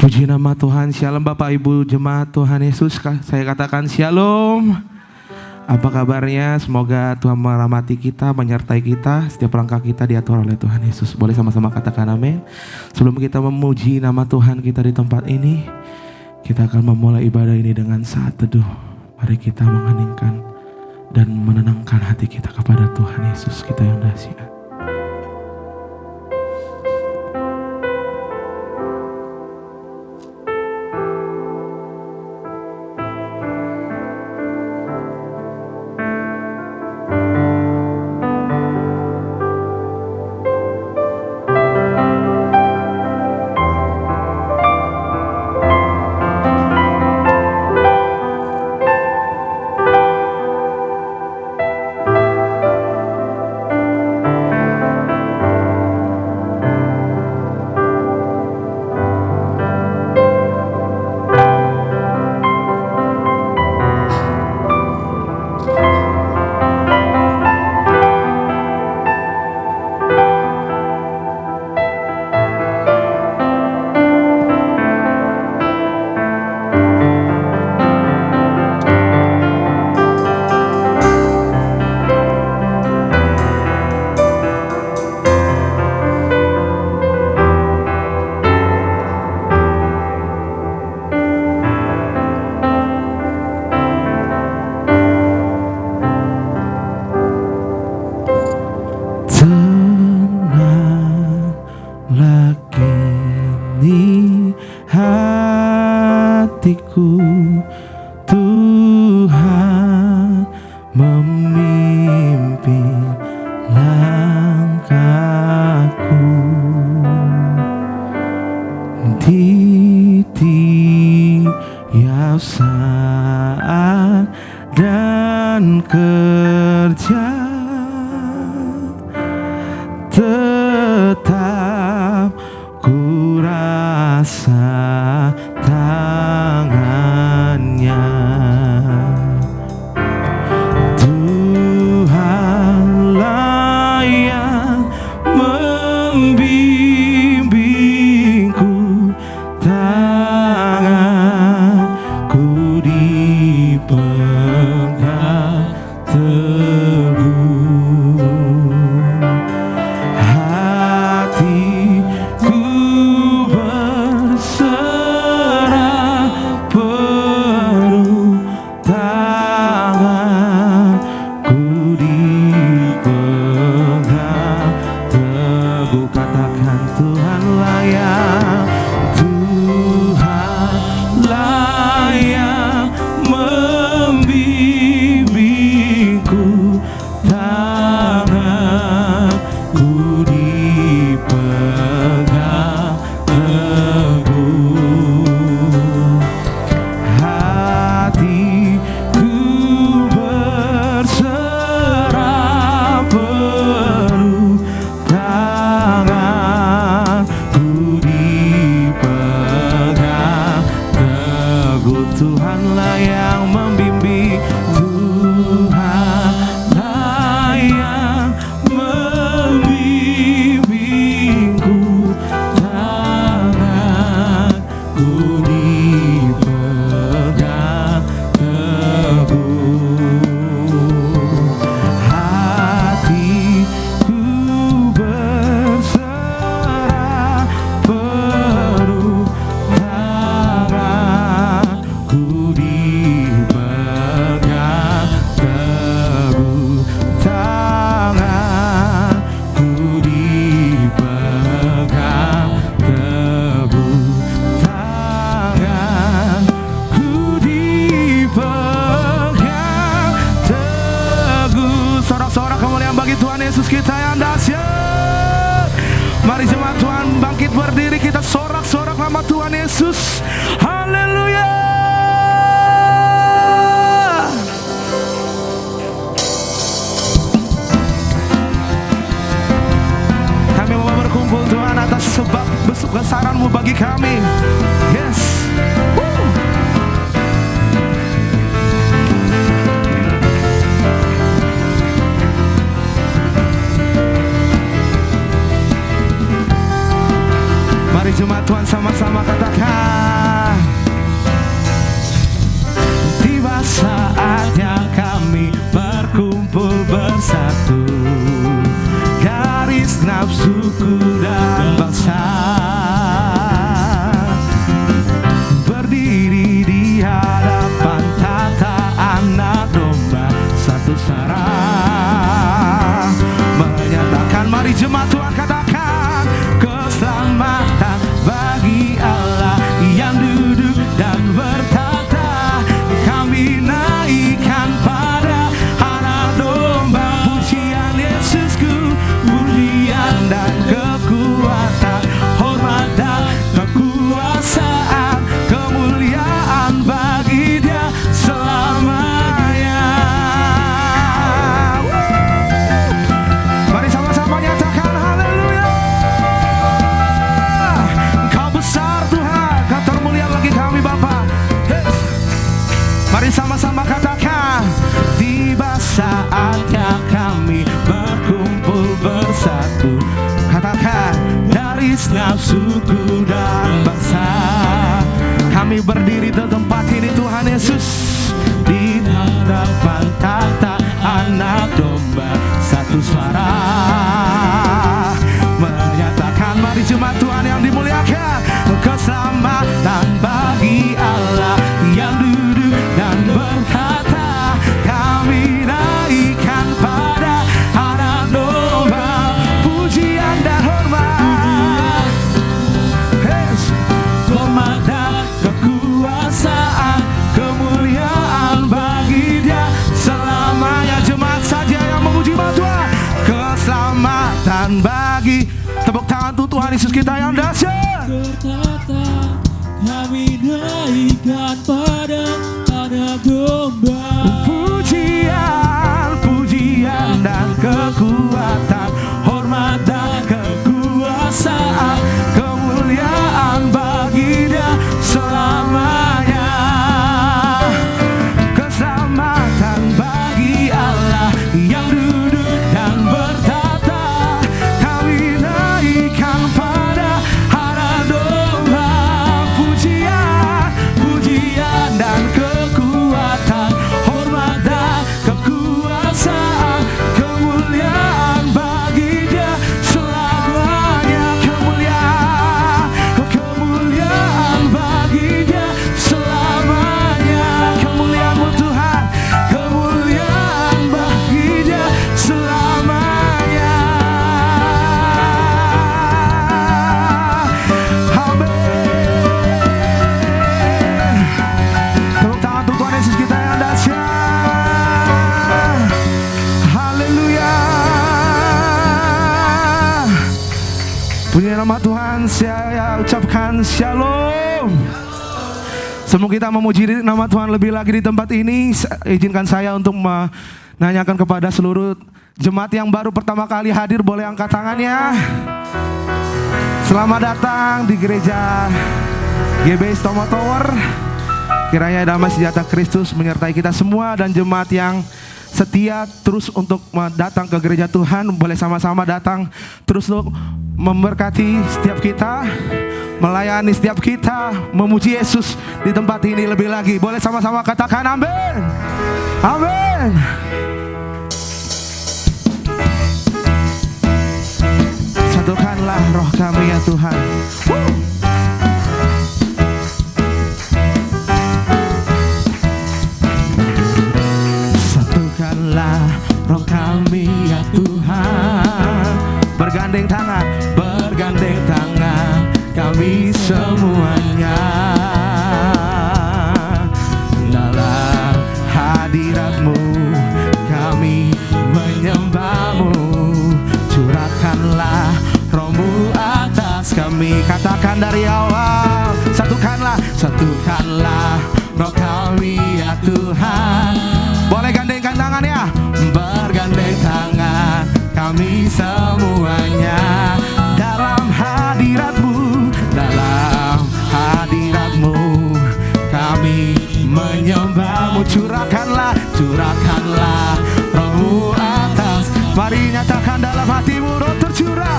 Puji nama Tuhan. Shalom Bapak Ibu Jemaat Tuhan Yesus. Saya katakan shalom. Apa kabarnya? Semoga Tuhan merahmati kita, menyertai kita. Setiap langkah kita diatur oleh Tuhan Yesus. Boleh sama-sama katakan amin. Sebelum kita memuji nama Tuhan kita di tempat ini, kita akan memulai ibadah ini dengan saat teduh. Mari kita mengheningkan dan menenangkan hati kita kepada Tuhan Yesus kita yang dahsyat. jemaat Tuhan sama-sama katakan. Tiba saatnya kami berkumpul bersatu, garis nafsuku dan bangsa, berdiri di hadapan tata anak domba, satu suara menyatakan, mari jemaat Tuhan katakan, keselamatan bagi Allah yang duduk dan bertata, kami naikkan pada anak domba, pujian Yesusku, pujian dan kekuatan, hormat dan kekuasaan, kemuliaan bagi Dia selamanya. Mari sama-sama nyatakan haleluya. Engkau besar Tuhan, Kau termulia bagi kami Bapa. Mari sama-sama katakan, tiba saatnya kami berkumpul bersatu. Katakan, dari nafsuku dan bangsa, kami berdiri di tempat ini Tuhan Yesus, di hadapan tata anak domba, satu suara menyatakan, mari jemaat Tuhan yang dimuliakan, keselamatan bagi Allah yang duduk dan berkata, kami naikkan pada anak domba, pujian dan hormat, hormat dan kekuasaan, kemuliaan bagi Dia selamanya. Jemaat saja yang memuji Tuhan, keselamatan bagi, tepuk tangan untuk Tuhan Yesus kita yang dahsyat. Berkata, kami naikkan pada anak domba, Pujian, pujian dan kekuatan, hormat dan kekuasaan, kemuliaan bagi Dia selamanya. Keselamatan bagi Allah yang duduk dan bertata, kami naikkan pada anak domba, pujian, pujian dan kekuatan, hormat dan kekuasaan, kemuliaan bagi Dia selamanya. Kemuliaan, kemuliaan bagi Dia selamanya. Kemuliaan-Mu Tuhan, kemuliaan bagi Dia selamanya. Amin. Tepuk tangan untuk Tuhan Yesus kita yang dahsyat. Haleluya. Puji nama Tuhan, saya ucapkan shalom. Sebelum kita memuji nama Tuhan lebih lagi di tempat ini, izinkan saya untuk menanyakan kepada seluruh jemaat yang baru pertama kali hadir, boleh angkat tangannya. Selamat datang di gereja GBI Tomo Tower. Kiranya damai sejahtera Kristus menyertai kita semua, dan jemaat yang setia terus untuk datang ke gereja Tuhan, boleh sama-sama datang terus untuk memberkati setiap kita, melayani setiap kita, memuji Yesus di tempat ini lebih lagi. Boleh sama-sama katakan amin. Amin. Satukanlah roh kami ya Tuhan. Satukanlah roh kami ya Tuhan. Bergandeng tangan, bergandeng tangan kami semuanya dalam hadirat-Mu, kami menyembah-Mu. Curahkanlah roh-Mu atas kami. Katakan dari awal, satukanlah roh kami ya Tuhan. Boleh gandengkan tangan ya. Bergandeng tangan kami semuanya dalam hadirat-Mu, dalam hadirat-Mu kami menyembah-Mu. Curahkanlah roh-Mu atas. Mari nyatakan dalam hatimu, roh tercurah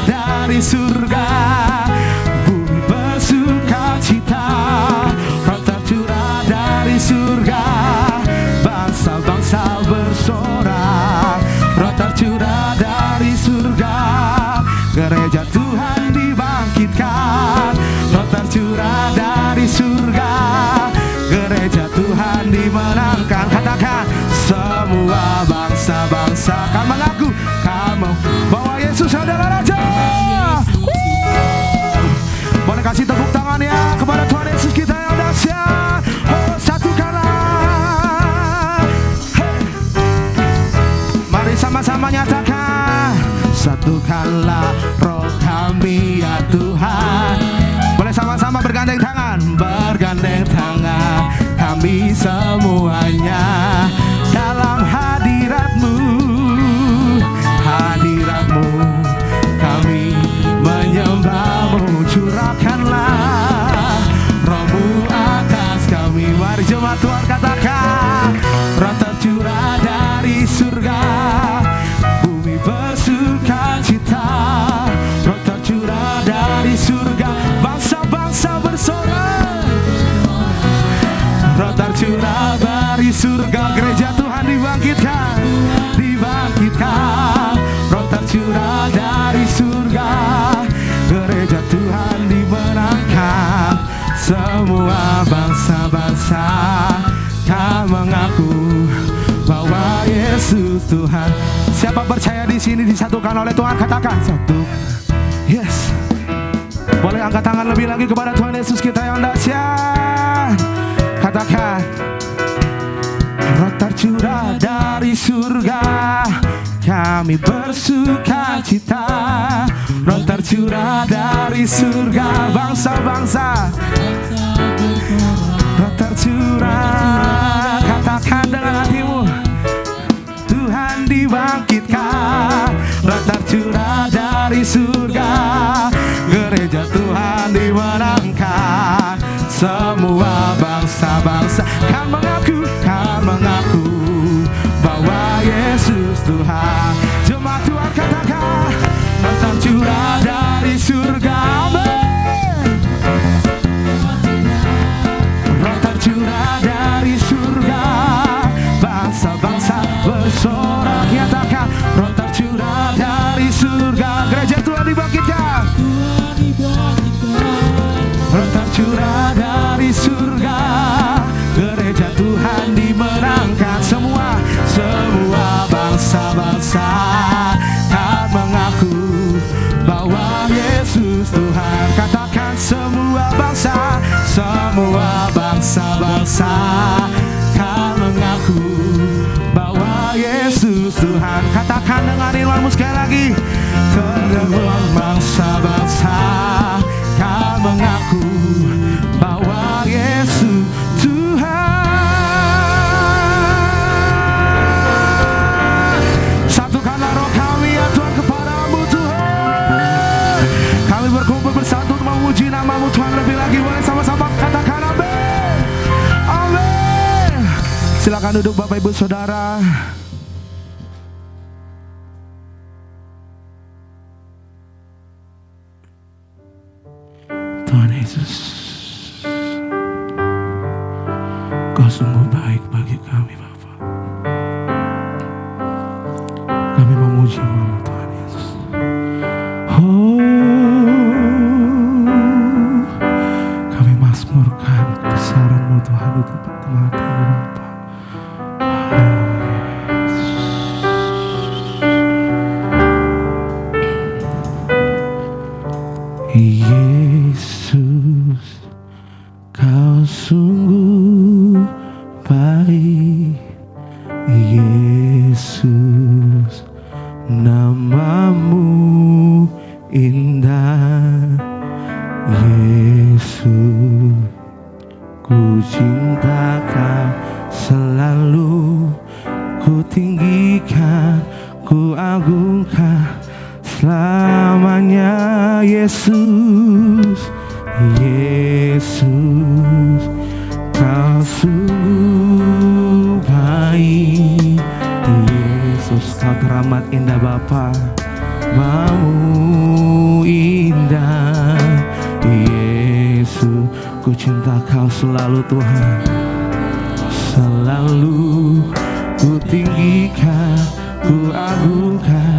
dari surga gereja Tuhan dibangkitkan, roh tercurah dari surga, gereja Tuhan dimenangkan. Katakan, semua bangsa-bangsa kan mengaku kamu bahwa Yesus adalah Raja. Boleh kasih tepuk tangan ya kepada Tuhan Yesus kita yang dahsyat. Oh, satukanlah. Hey. Mari sama-sama nyatakan, satukanlah roh kami ya Tuhan. Boleh sama-sama bergandeng tangan, bergandeng tangan kami semuanya dalam hadirat-Mu, hadirat-Mu kami menyembah-Mu. Curahkanlah roh-Mu atas kami. Mari jemaat Tuhan katakan, roh tercurah dari surga, bumi bersuka cita, roh tercurah dari surga, bangsa-bangsa bersorak, roh tercurah dari surga, gereja Tuhan dibangkitkan, dibangkitkan, roh tercurah dari surga, gereja Tuhan dimenangkan, semua bangsa-bangsa kan mengaku bahwa Yesus Tuhan. Siapa percaya di sini disatukan oleh Tuhan, katakan satu. Yes. Boleh angkat tangan lebih lagi kepada Tuhan Yesus kita yang dahsyat. Katakan, roh tercurah dari surga, kami bersuka cita, roh tercurah dari surga, bangsa-bangsa roh tercurah. Katakan dengan hatimu, Tuhan dibangkitkan, roh tercurah dari surga, gereja Tuhan dimenangkan, semua bangsa-bangsa kan mengaku bahwa Yesus Tuhan. Jemaat Tuhan katakan, roh tercurah dari surga, amin. Roh tercurah dari surga, bangsa-bangsa bersorak, nyatakan, roh tercurah dari surga, gereja Tuhan dibangkitkan, roh tercurah dari surga, gereja Tuhan dimenangkan, semua bangsa-bangsa kan mengaku bahwa Yesus Tuhan. Katakan, semua bangsa-bangsa kan mengaku bahwa Yesus Tuhan. Katakan dengan imanmu sekali lagi, semua bangsa-bangsa kan mengaku bahwa Yesus Tuhan. Satukanlah roh kami ya Tuhan kepadamu Tuhan. Kami berkumpul bersatu untuk memuji nama-Mu Tuhan lebih lagi. Boleh sama-sama katakan amin. Amin. Silakan duduk Bapak Ibu Saudara. Tuhan Yesus, Kau sungguh baik bagi kami Bapa. Kami memuji-Mu Tuhan Yesus. Oh, kami mazmurkan kebesaran-Mu Tuhan di tempat-tempat ini Bapa. Yesus, Kau sungguh baik. Yesus, nama-Mu indah. Yesus, ku cinta Kau selalu, ku tinggikan, ku agungkan selamanya. Yesus, Yesus, Kau sungguh baik. Yesus, Kau teramat indah Bapa, Mau indah. Yesus, ku cinta Kau selalu Tuhan, selalu ku tinggikan, ku agungkan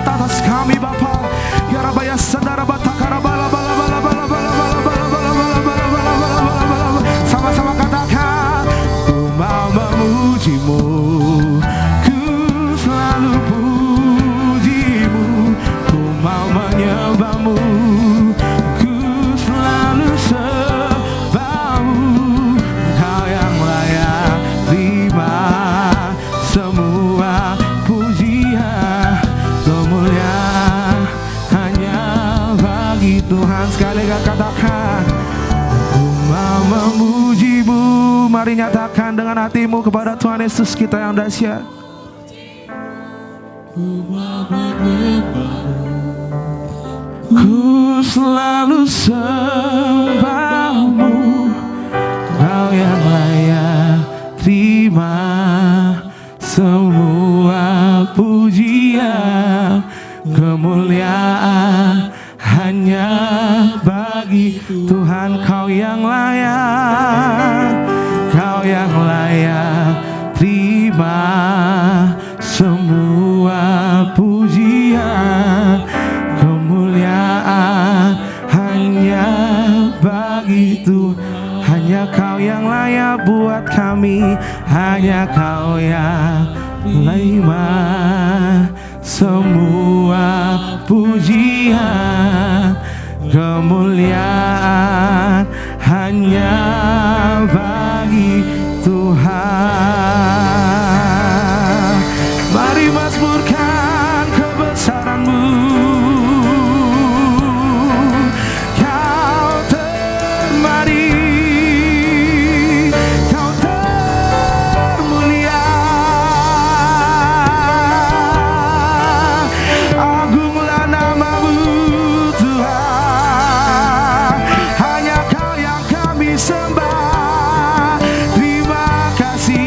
mujizat atas kami Bapa. Ya Rabbi ya saudara batakara bala bala bala bala bala bala bala bala bala bala bala bala bala. Sama-sama katakan, ku mau memujimu, ku selalu pujimu, ku mau menyembahmu, ku selalu sembahmu. Kau yang layak terima semua pujian, kemuliaan hanya bagi Tuhan. Sekali lagi katakan, ku mau memujimu. Mari nyatakan dengan hatimu kepada Tuhan Yesus kita yang dahsyat. Ku mau menyembahmu, Ku selalu sembahmu, Kau yang layak terima semua pujian, kemuliaan hanya bagi Tuhan. Kau yang layak, Kau yang layak terima semua pujian, kemuliaan hanya bagi Tuhan. Hanya Kau yang layak buat kami, hanya Kau yang terima semua pujian, kemuliaan hanya bagi Tuhan. Mari mazmurkan kebesaran-Mu. Kau termari, Kau termulia. Agunglah nama-Mu Tuhan. sembah. Terima kasih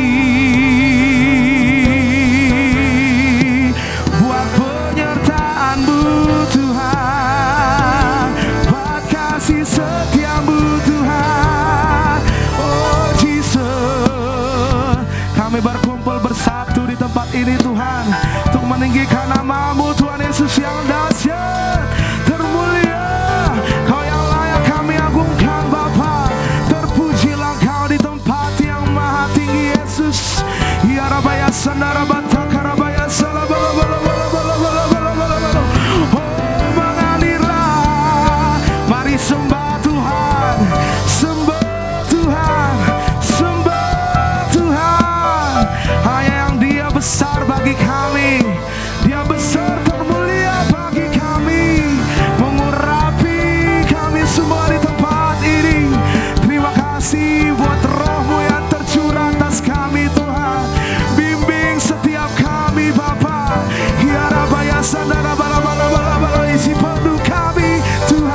buat penyertaan-Mu Tuhan, buat kasih setia-Mu Tuhan. Oh Jesus, kami berkumpul bersatu di tempat ini Tuhan, untuk meninggikan nama-Mu Tuhan Yesus yang dahsyat, termulia. Kau yang layak kami agungkan Bapa. Terpujilah Kau di tempat yang maha tinggi Yesus. Ya Rabaya Sandara Bataka Rabaya Salabalabalabalabalabalabalabala. Oh mengalirlah, mari sembah Tuhan, sembah Tuhan, sembah Tuhan. Hanya yang Dia besar bagi kami, Dia besar termulia bagi kami, mengurapi kami semua di tempat ini. Terima kasih buat Roh-Mu yang tercurah atas kami Tuhan. Bimbing setiap kami Bapa. Ya Rabaya Sandara Bala isi penuh kami Tuhan.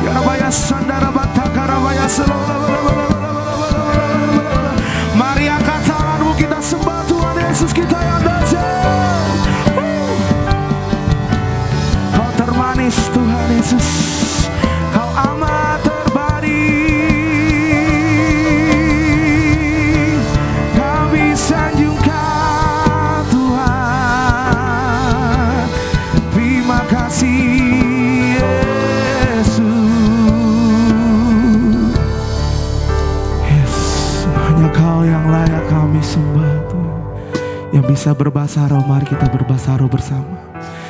Ya Rabaya Sandara Bataka Rabaya Salabalabalabalabalabalabalabala. Mari angkat tanganmu, kita sembah Tuhan Yesus kita yang dahsyat. Kau termanis Tuhan Yesus, Kau amat terbaik. Kami sanjungkan Tuhan. Terima kasih Yesus. Yes, hanya Kau yang layak kami sembah Tuhan. Yang bisa berbahasa roh, mari kita berbahasa roh bersama.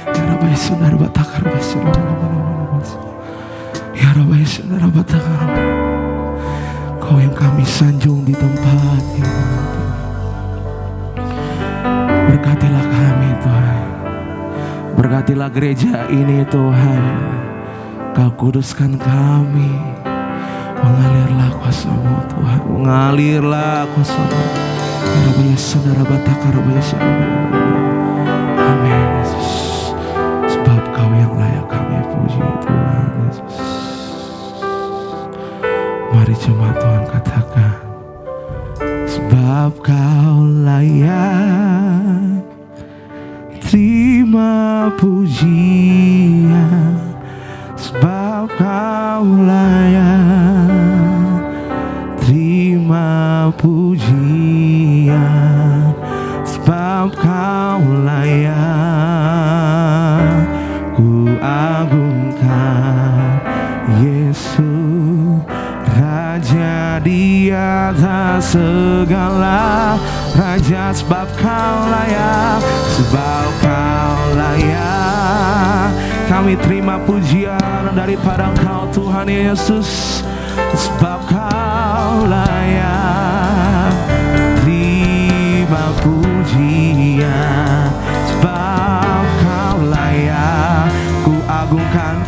Ya Rabbi Sundar Batakar Ya Rabbi Sundar Batakar. Kau yang kami sanjung di tempat ini. Berkatilah kami Tuhan, berkatilah gereja ini Tuhan. Kau kuduskan kami. Mengalirlah kuasa-Mu Tuhan, mengalirlah kuasa-Mu. Ya Rabbi Sundar Batakar Amin Yesus. Sebab Kau yang layak kami puji Tuhan Yesus. Mari jemaat Tuhan katakan, sebab Kau layak terima pujian. Sebab Kau layak terima pujian. Sebab Kau layak ku agungkan Yesus, Raja di atas segala raja. Sebab Kau layak, sebab Kau layak. Kami terima pujian daripada Engkau Tuhan Yesus. Sebab Kau layak terima pujian. Sebab Kau layak ku agungkan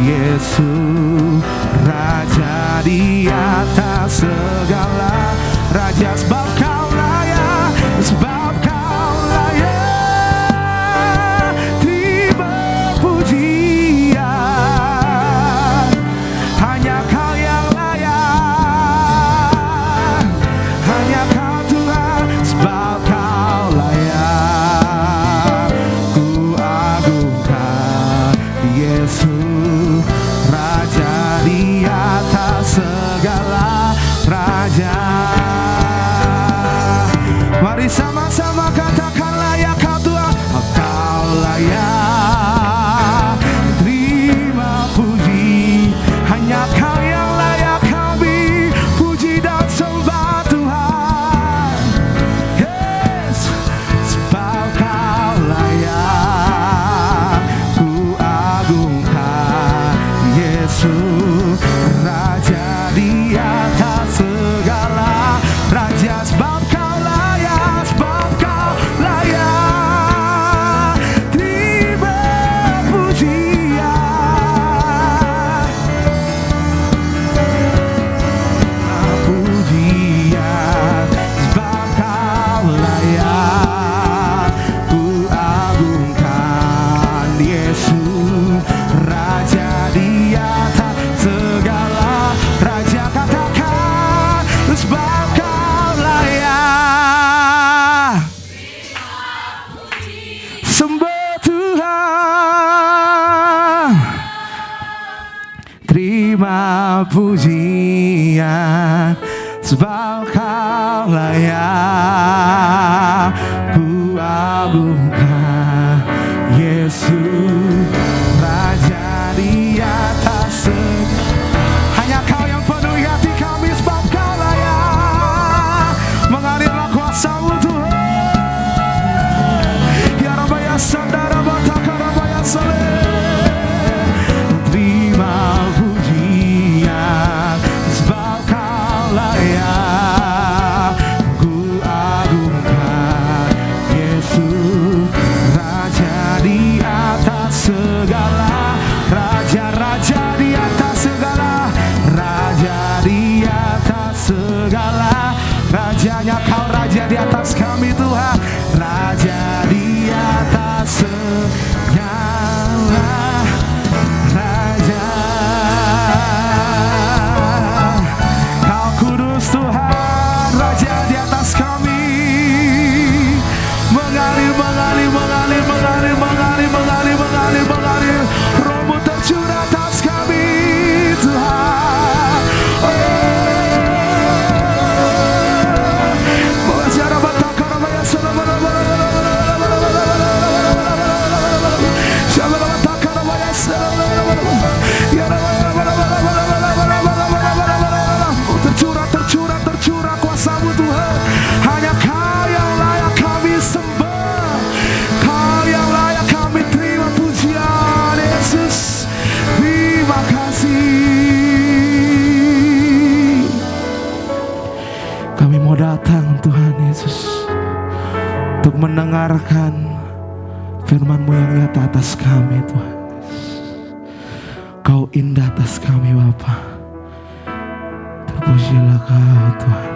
Yesus, Raja di atas segala raja. Sebab Kau layak, sebab Kau layak terima pujian. Hanya Kau yang layak, hanya Kau Tuhan. Sebab Kau layak ku agungkan Yesus, Raja di atas segala raja. Mari sama-sama katakan, layak Kau Tuhan. Kau layak terima puji. Hanya Kau yang layak kami puji dan sembah Tuhan. Yes, sebab Kau layak ku agungkan Yesus, Raja di atas segala raja. Sebab Kau layak, sebab terima pujian, sebab Kau layak ku agungkan. Yesus Raja di atas segala. Hanya Kau yang penuhi hati kami, sebab Kau layak. Mengalirlah kuasa-Mu Tuhan. Ya Rabbi ya Saudara Bataka Rabbi ya Saleh. Terima pujian, sebab Kau layak ku agungkan. Yesus Raja di atas segala, Raja-Raja di atas segala, Raja di atas segala. Rajanya Kau, Raja di atas kami Tuhan, Raja di atas segala, Raja. Kau kudus Tuhan, Raja di atas kami. Mengalir, mengalir, mengalir, mengalir, mengalir, mengalir, mengalir, mengalir. Roh-Mu tercurah atas kami Tuhan. Tercurah, tercurah, tercurah kuasa-Mu Tuhan. Hanya Kau yang layak kami sembah, Kau yang layak kami terima pujian. Yesus, terima kasih. Kami mau datang Tuhan Yesus untuk mendengarkan firman-Mu yang nyata atas kami Tuhan. Kau indah atas kami Bapa. Terpujilah Kau Tuhan.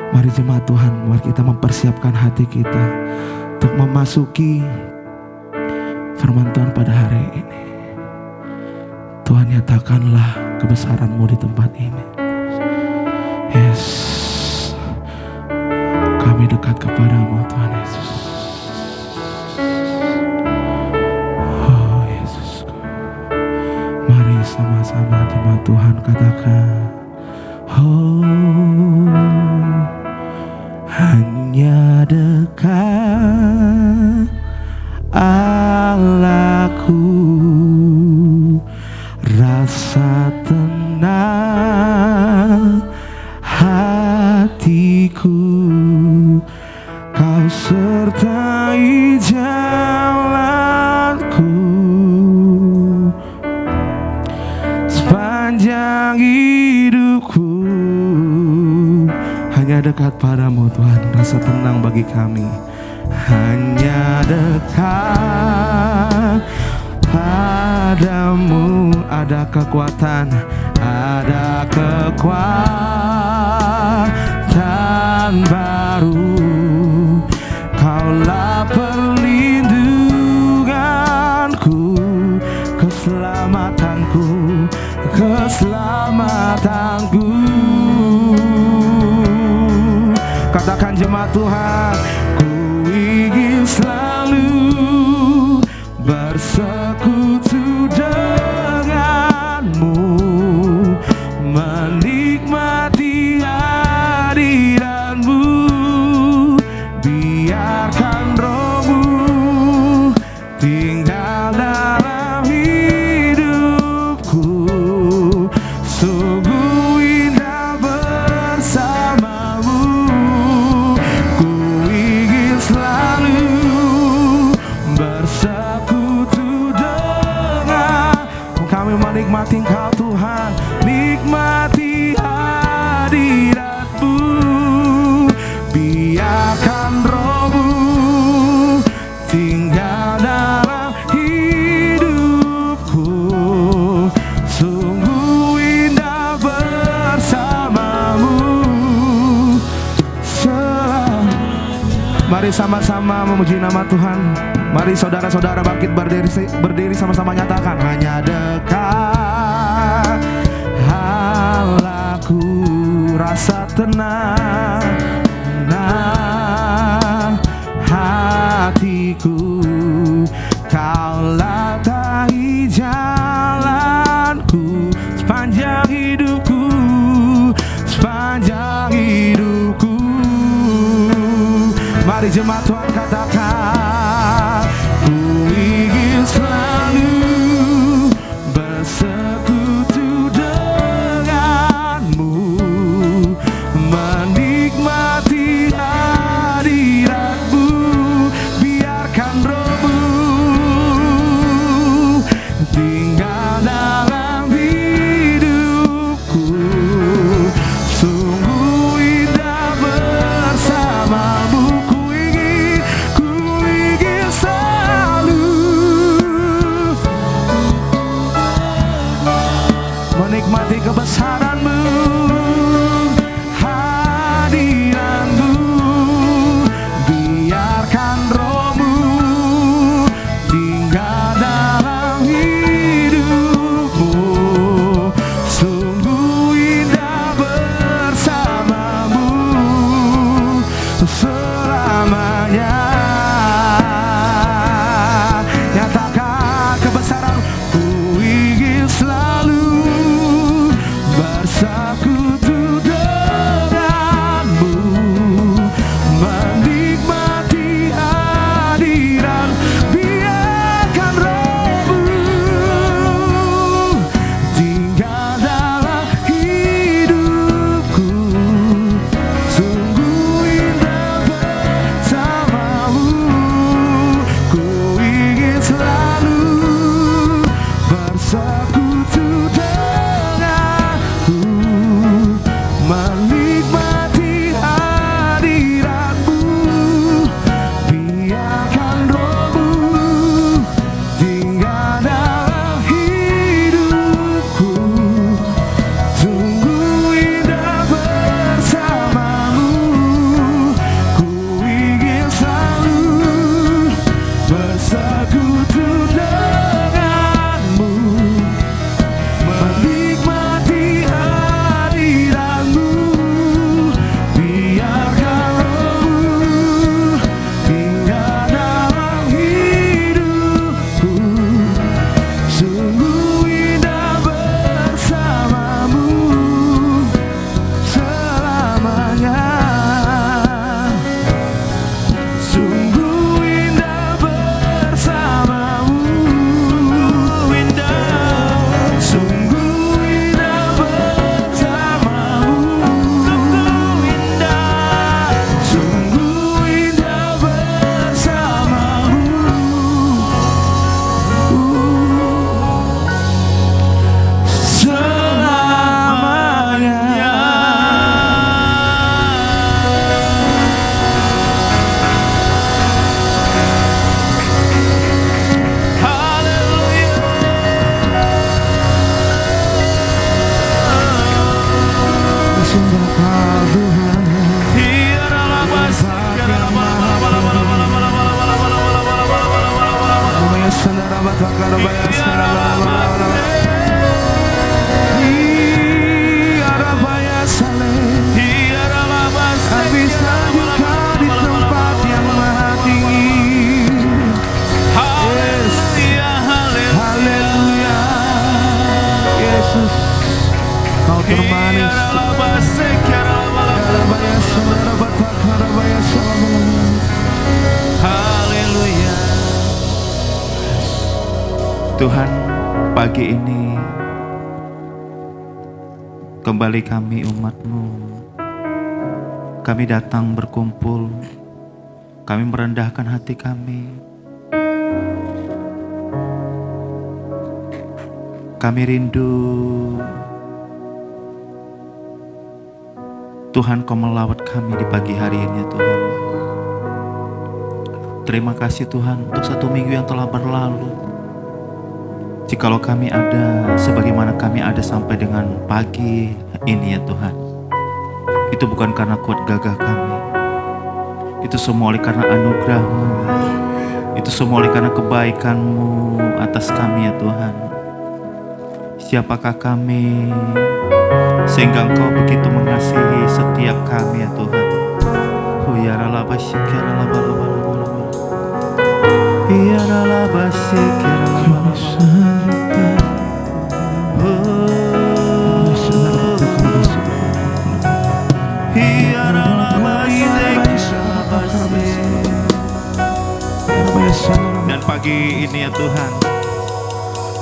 Mari jemaat Tuhan, mari kita mempersiapkan hati kita untuk memasuki firman Tuhan pada hari ini. Tuhan, nyatakanlah kebesaran-Mu di tempat ini. Yes, kami dekat kepadamu Tuhan Yesus. Oh Yesus, mari sama-sama jemaat Tuhan katakan, oh hanya dekat Allahku, rasa tenang hatiku. Kau sertai jalanku sepanjang hidupku. Hanya dekat padamu Tuhan, rasa tenang bagi kami. Hanya dekat padamu ada kekuatan, ada kekuatan baru. Kaulah perlindunganku, keselamatanku, keselamatanku. Katakan jemaat Tuhan, ku ingin selalu bersekutu denganmu, menikmati hadiratmu. Biarkan Roh-Mu tinggal dalam hidupku. Sungguh indah bersamamu. Ku ingin selalu bersekutu dengan. Kami menikmati Engkau Tuhan, nikmati hadirat-Mu. Biarkan Roh-Mu tinggal dalam hidupku. Sungguh indah bersamamu. Mari sama-sama memuji nama Tuhan. Mari saudara-saudara bangkit berdiri sama-sama nyatakan, hanya dekat Allahku, rasa tenang hatiku. Kaulah tahi jalanku sepanjang firman Tuhan katakan, ku ingin selalu bersekutu denganmu, menikmati hadiratmu, biarkan rohmu tinggal dalam hidupku. Sungguh indah bersamamu, ku ingin selalu menikmati kebesaranmu, hadiratmu, biarkan rohmu tinggal dalam hidupmu. Sungguh indah bersamamu selamanya. Nyatakan kebesaran, ku ingin selalu bersekutu denganmu, menikmati hadirat, biarkan rohmu tinggal dalam hidupku. Sungguh indah bersamamu, ku ingin selalu bersekutu denganmu, menikmati hadiratmu, biarkan rohmu tinggal dalam hidupku. Sungguh indah bersamamu, ku ingin selalu bersekutu denganmu, menikmati hadiratmu, biarkan rohmu tinggal dalam hidupku. Sungguh indah bersamamu selamanya. Sungguh indah bersamamu, sungguh indah bersamamu, sungguh indah bersamamu selamanya. Sembah Kau Tuhan, Rabaya Sandara Bataka, Rabaya Sandara, Rabaya Saleh, tak bisa buka di tempat yang maha tinggi. Haleluya, Yesus, Kau termanis. Rabaya Sandara Bataka, Rabaya Saleh. Haleluya. Tuhan, pagi ini kembali kami umat-Mu, kami datang berkumpul, kami merendahkan hati kami. Kami rindu Tuhan, Kau melawat kami di pagi hari ini, Tuhan. Terima kasih Tuhan untuk 1 minggu yang telah berlalu. Jikalau kami ada sebagaimana kami ada sampai dengan pagi ini ya Tuhan, itu bukan karena kuat gagah kami. Itu semua oleh karena anugerah-Mu. Itu semua oleh karena kebaikan-Mu atas kami ya Tuhan. Siapakah kami sehingga Engkau begitu mengasihi setiap kami ya Tuhan. pagi ini ya Tuhan,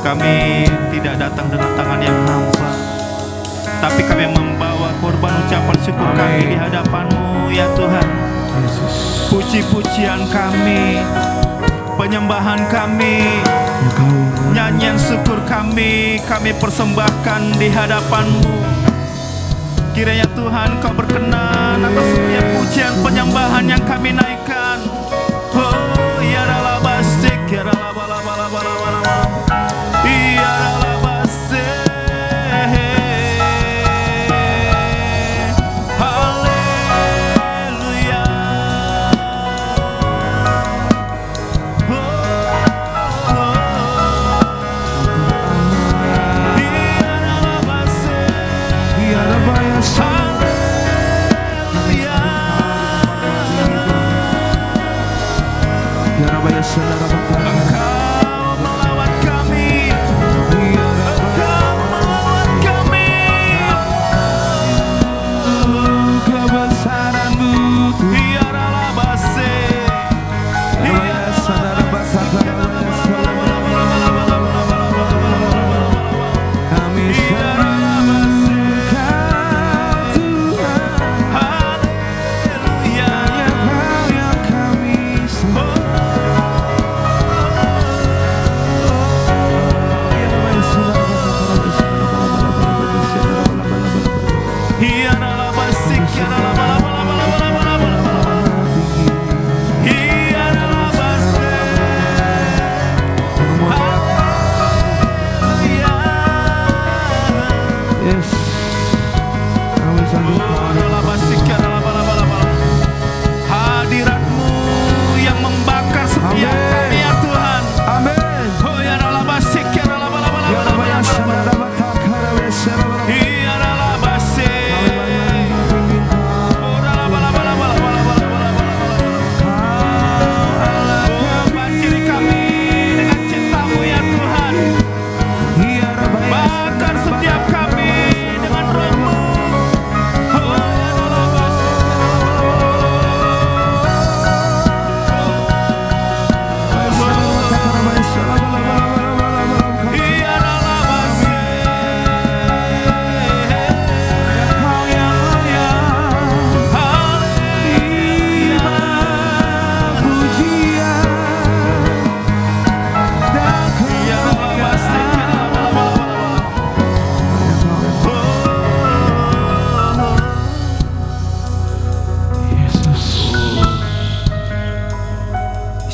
kami tidak datang dengan tangan yang hampa, tapi kami membawa korban ucapan syukur kami di hadapan-Mu ya Tuhan. Puji-pujian kami, penyembahan kami, nyanyian syukur kami persembahkan di hadapan-Mu. Kiranya Tuhan Kau berkenan atas setiap pujian penyembahan yang kami naikkan. Oh ya dalam basik, ya dalam bala-bala-bala-bala, ya dalam basik. Haleluya. Engkau melawat kami, Engkau melawat kami. Kebesaran-Mu Biarlah base, kami sembahkan Tuhan. haleluya. Kau yang kami Hianalah basik, hianalah bala-bala-bala-bala-bala-bala. Hianalah basik. Haleluya. Yes, kami sanggup Hianalah basik, hianalah bala-bala-bala. Hadirat-Mu yang membakar setiap kami ya Tuhan. Amin. Oh hianalah basik, hianalah bala-bala-bala-bala. Hianalah basik. Oh banjiri kami dengan cinta-Mu ya Tuhan. Bakar setiap kami dengan Roh-Mu. Oh hianalah basik. Hianalah basik.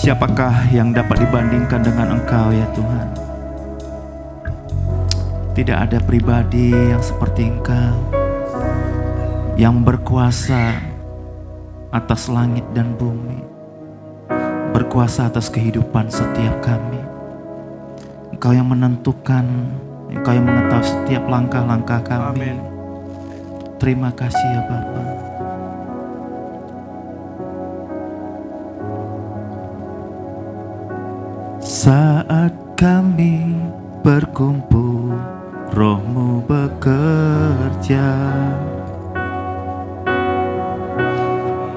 Siapakah yang dapat dibandingkan dengan Engkau ya Tuhan? Tidak ada pribadi yang seperti Engkau, yang berkuasa atas langit dan bumi, berkuasa atas kehidupan setiap kami. Engkau yang menentukan, Engkau yang mengetahui setiap langkah-langkah kami. Terima kasih ya Bapa. Saat kami berkumpul, Roh-Mu bekerja.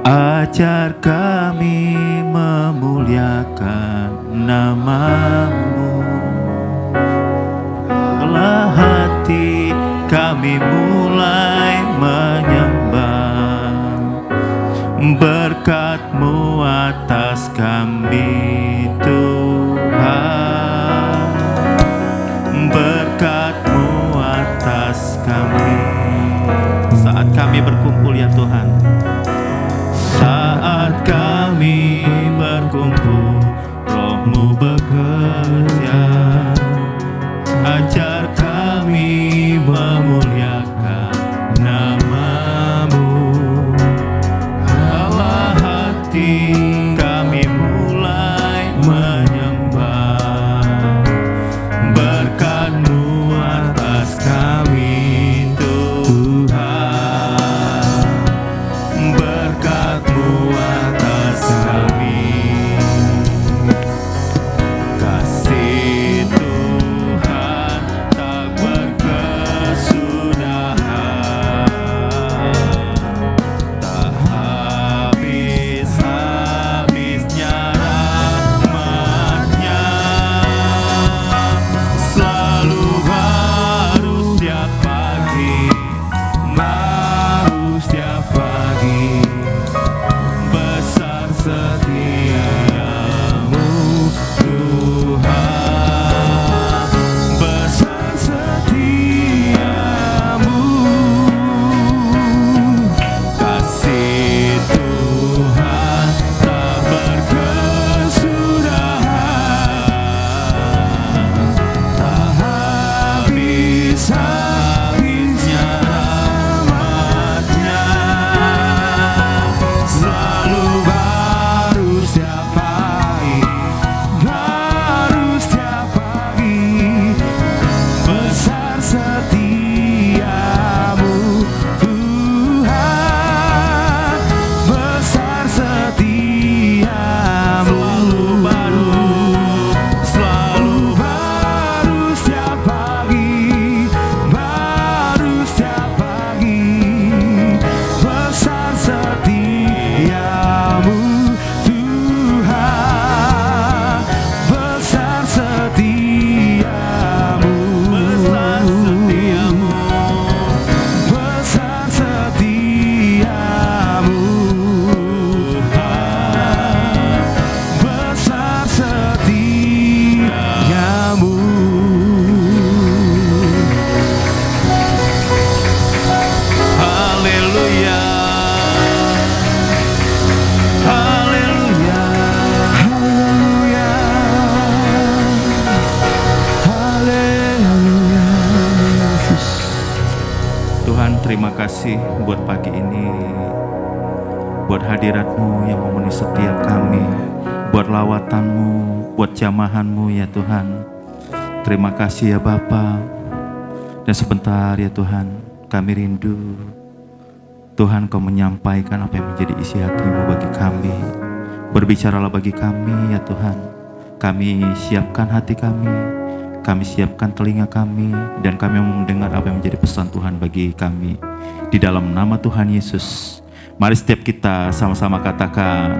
Ajar kami memuliakan nama-Mu. Telah hati kami mulai menyembah, berkat-Mu atas kami Tuhan, berkat-Mu atas kami. Saat kami berkumpul ya Tuhan, saat kami berkumpul, Roh-Mu bekerja. Ajar kami memuliakan nama-Mu. Dalam hati kami mulai habisnya rahmat-Nya, Selalu baru setiap pagi, baru setiap pagi. Besar setiamu Tuhan, besar setiamu. selalu baru, Selalu baru setiap pagi, baru setiap pagi. Besar setiamu Tuhan, besar setiamu. besar setiamu. Besar setiamu Tuhan, besar setiamu. Haleluya, haleluya. Haleluya, haleluya, Yesus. Tuhan, terima kasih buat pagi ini, buat hadirat-Mu yang memenuhi setiap kami, buat lawatan-Mu, buat jamahan-Mu ya Tuhan. Terima kasih ya Bapa. Dan sebentar ya Tuhan, kami rindu Tuhan Kau menyampaikan apa yang menjadi isi hati-Mu bagi kami. Berbicaralah bagi kami ya Tuhan. Kami siapkan hati kami siapkan telinga kami, dan kami mau mendengar apa yang menjadi pesan Tuhan bagi kami. Di dalam nama Tuhan Yesus, mari setiap kita sama-sama katakan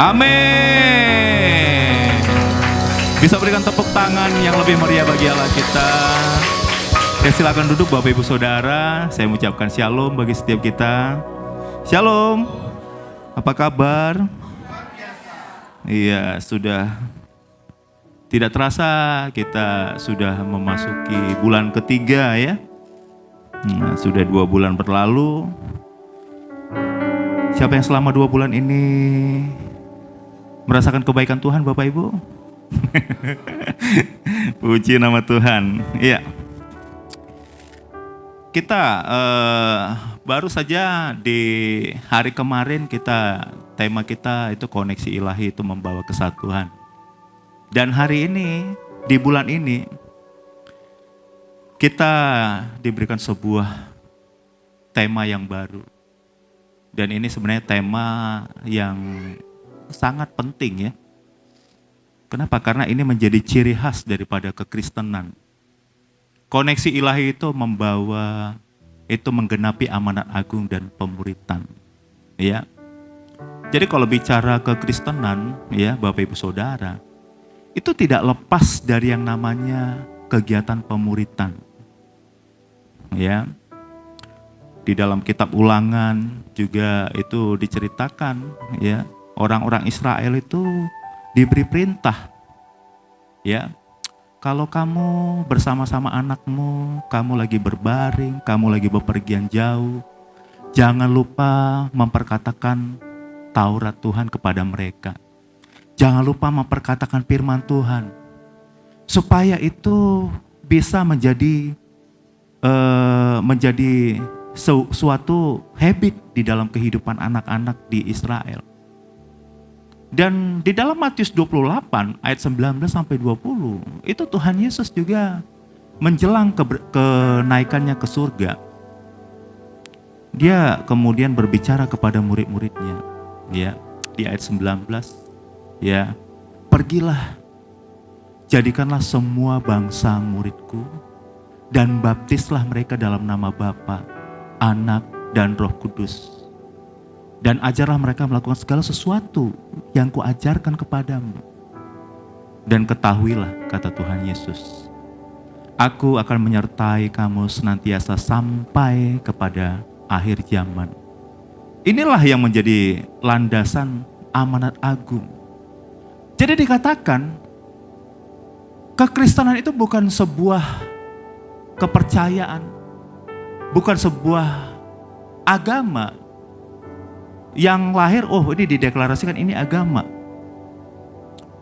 amin. Bisa berikan tepuk tangan yang lebih meriah bagi Allah kita. Ya, silakan duduk Bapak Ibu Saudara. Saya mengucapkan shalom bagi setiap kita. Shalom. Apa kabar? Iya, sudah tidak terasa kita sudah memasuki bulan ketiga ya. Nah, sudah 2 bulan berlalu. Siapa yang selama 2 bulan ini merasakan kebaikan Tuhan Bapak Ibu? Puji nama Tuhan. Iya. Kita baru saja di hari kemarin tema kita itu koneksi ilahi, itu membawa kesatuan. Dan hari ini, di bulan ini, kita diberikan sebuah tema yang baru. Dan ini sebenarnya tema yang sangat penting ya. Kenapa? Karena ini menjadi ciri khas daripada kekristenan. Koneksi ilahi itu menggenapi amanat agung dan pemuritan. Ya. Jadi kalau bicara kekristenan, ya Bapak Ibu Saudara, itu tidak lepas dari yang namanya kegiatan pemuritan. Ya. Di dalam kitab Ulangan juga itu diceritakan, ya, orang-orang Israel itu diberi perintah. Ya. Kalau kamu bersama-sama anakmu, kamu lagi berbaring, kamu lagi bepergian jauh, jangan lupa memperkatakan Taurat Tuhan kepada mereka. Jangan lupa memperkatakan firman Tuhan. Supaya itu bisa menjadi suatu habit di dalam kehidupan anak-anak di Israel. Dan di dalam Matius 28 ayat 19 sampai 20, itu Tuhan Yesus juga menjelang kenaikannya ke surga. Dia kemudian berbicara kepada murid-muridnya, ya, di ayat 19, ya, pergilah, jadikanlah semua bangsa muridku, dan baptislah mereka dalam nama Bapa, Anak, dan Roh Kudus. Dan ajarlah mereka melakukan segala sesuatu yang kuajarkan kepadamu. Dan ketahuilah, kata Tuhan Yesus, aku akan menyertai kamu senantiasa sampai kepada akhir zaman. Inilah yang menjadi landasan amanat agung. Jadi dikatakan, kekristenan itu bukan sebuah kepercayaan, bukan sebuah agama yang lahir, oh ini dideklarasikan ini agama.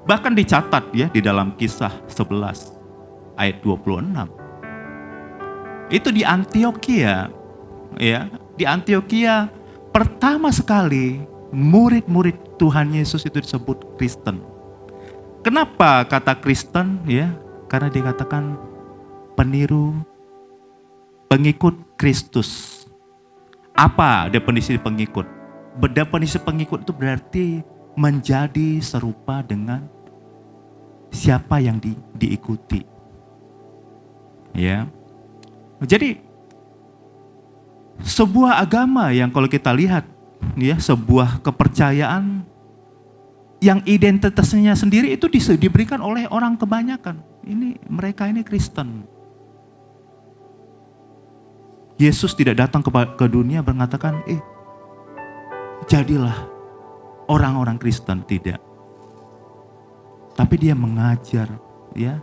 Bahkan dicatat ya di dalam Kisah 11 ayat 26. Itu di Antioquia, ya. Di Antioquia pertama sekali murid-murid Tuhan Yesus itu disebut Kristen. Kenapa kata Kristen? Ya, karena dikatakan peniru, pengikut Kristus. Apa definisi pengikut? Definisi pengikut itu berarti menjadi serupa dengan siapa yang diikuti. Ya. Jadi sebuah agama yang kalau kita lihat, ya, sebuah kepercayaan yang identitasnya sendiri itu diberikan oleh orang kebanyakan. Mereka ini Kristen. Yesus tidak datang ke dunia mengatakan, jadilah orang-orang Kristen, tidak. Tapi dia mengajar, ya.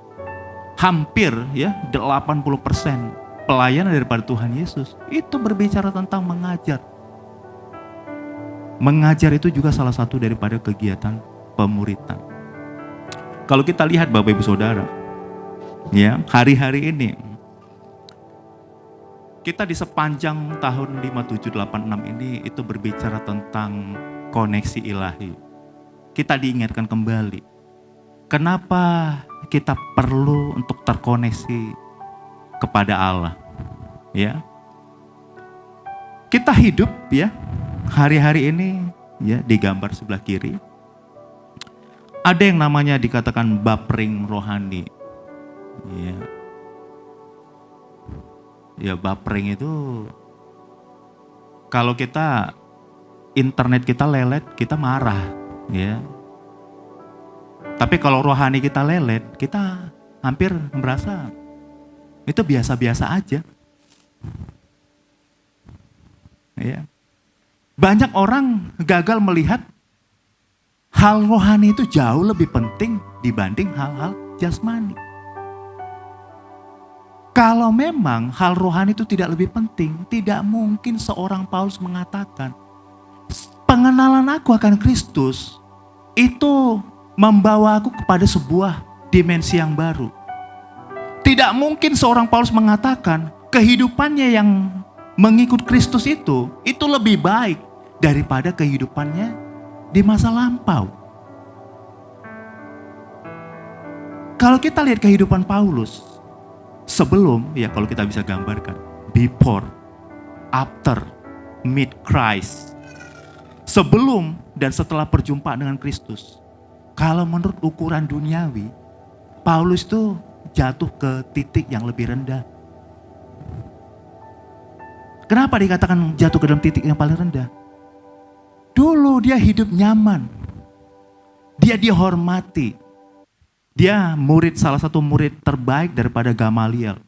Hampir, ya, 80% pelayanan daripada Tuhan Yesus itu berbicara tentang mengajar. Mengajar itu juga salah satu daripada kegiatan pemuritan. Kalau kita lihat Bapak Ibu Saudara, ya, hari-hari ini kita di sepanjang tahun 5786 ini itu berbicara tentang koneksi ilahi. Kita diingatkan kembali, kenapa kita perlu untuk terkoneksi kepada Allah, ya. Kita hidup, ya, hari-hari ini, ya, di gambar sebelah kiri ada yang namanya dikatakan buffering rohani, ya. Ya, buffering itu kalau kita internet kita lelet, kita marah, ya. Tapi kalau rohani kita lelet, kita hampir merasa itu biasa-biasa aja. Ya. Banyak orang gagal melihat hal rohani itu jauh lebih penting dibanding hal-hal jasmani. Kalau memang hal rohani itu tidak lebih penting, tidak mungkin seorang Paulus mengatakan, pengenalan aku akan Kristus itu membawa aku kepada sebuah dimensi yang baru. Tidak mungkin seorang Paulus mengatakan kehidupannya yang mengikut Kristus itu lebih baik daripada kehidupannya di masa lampau. Kalau kita lihat kehidupan Paulus sebelum, ya, kalau kita bisa gambarkan, before, after, meet Christ, sebelum dan setelah perjumpaan dengan Kristus. Kalau menurut ukuran duniawi, Paulus itu jatuh ke titik yang lebih rendah. Kenapa dikatakan jatuh ke dalam titik yang paling rendah? Dulu dia hidup nyaman. Dia dihormati. Dia salah satu murid terbaik daripada Gamaliel.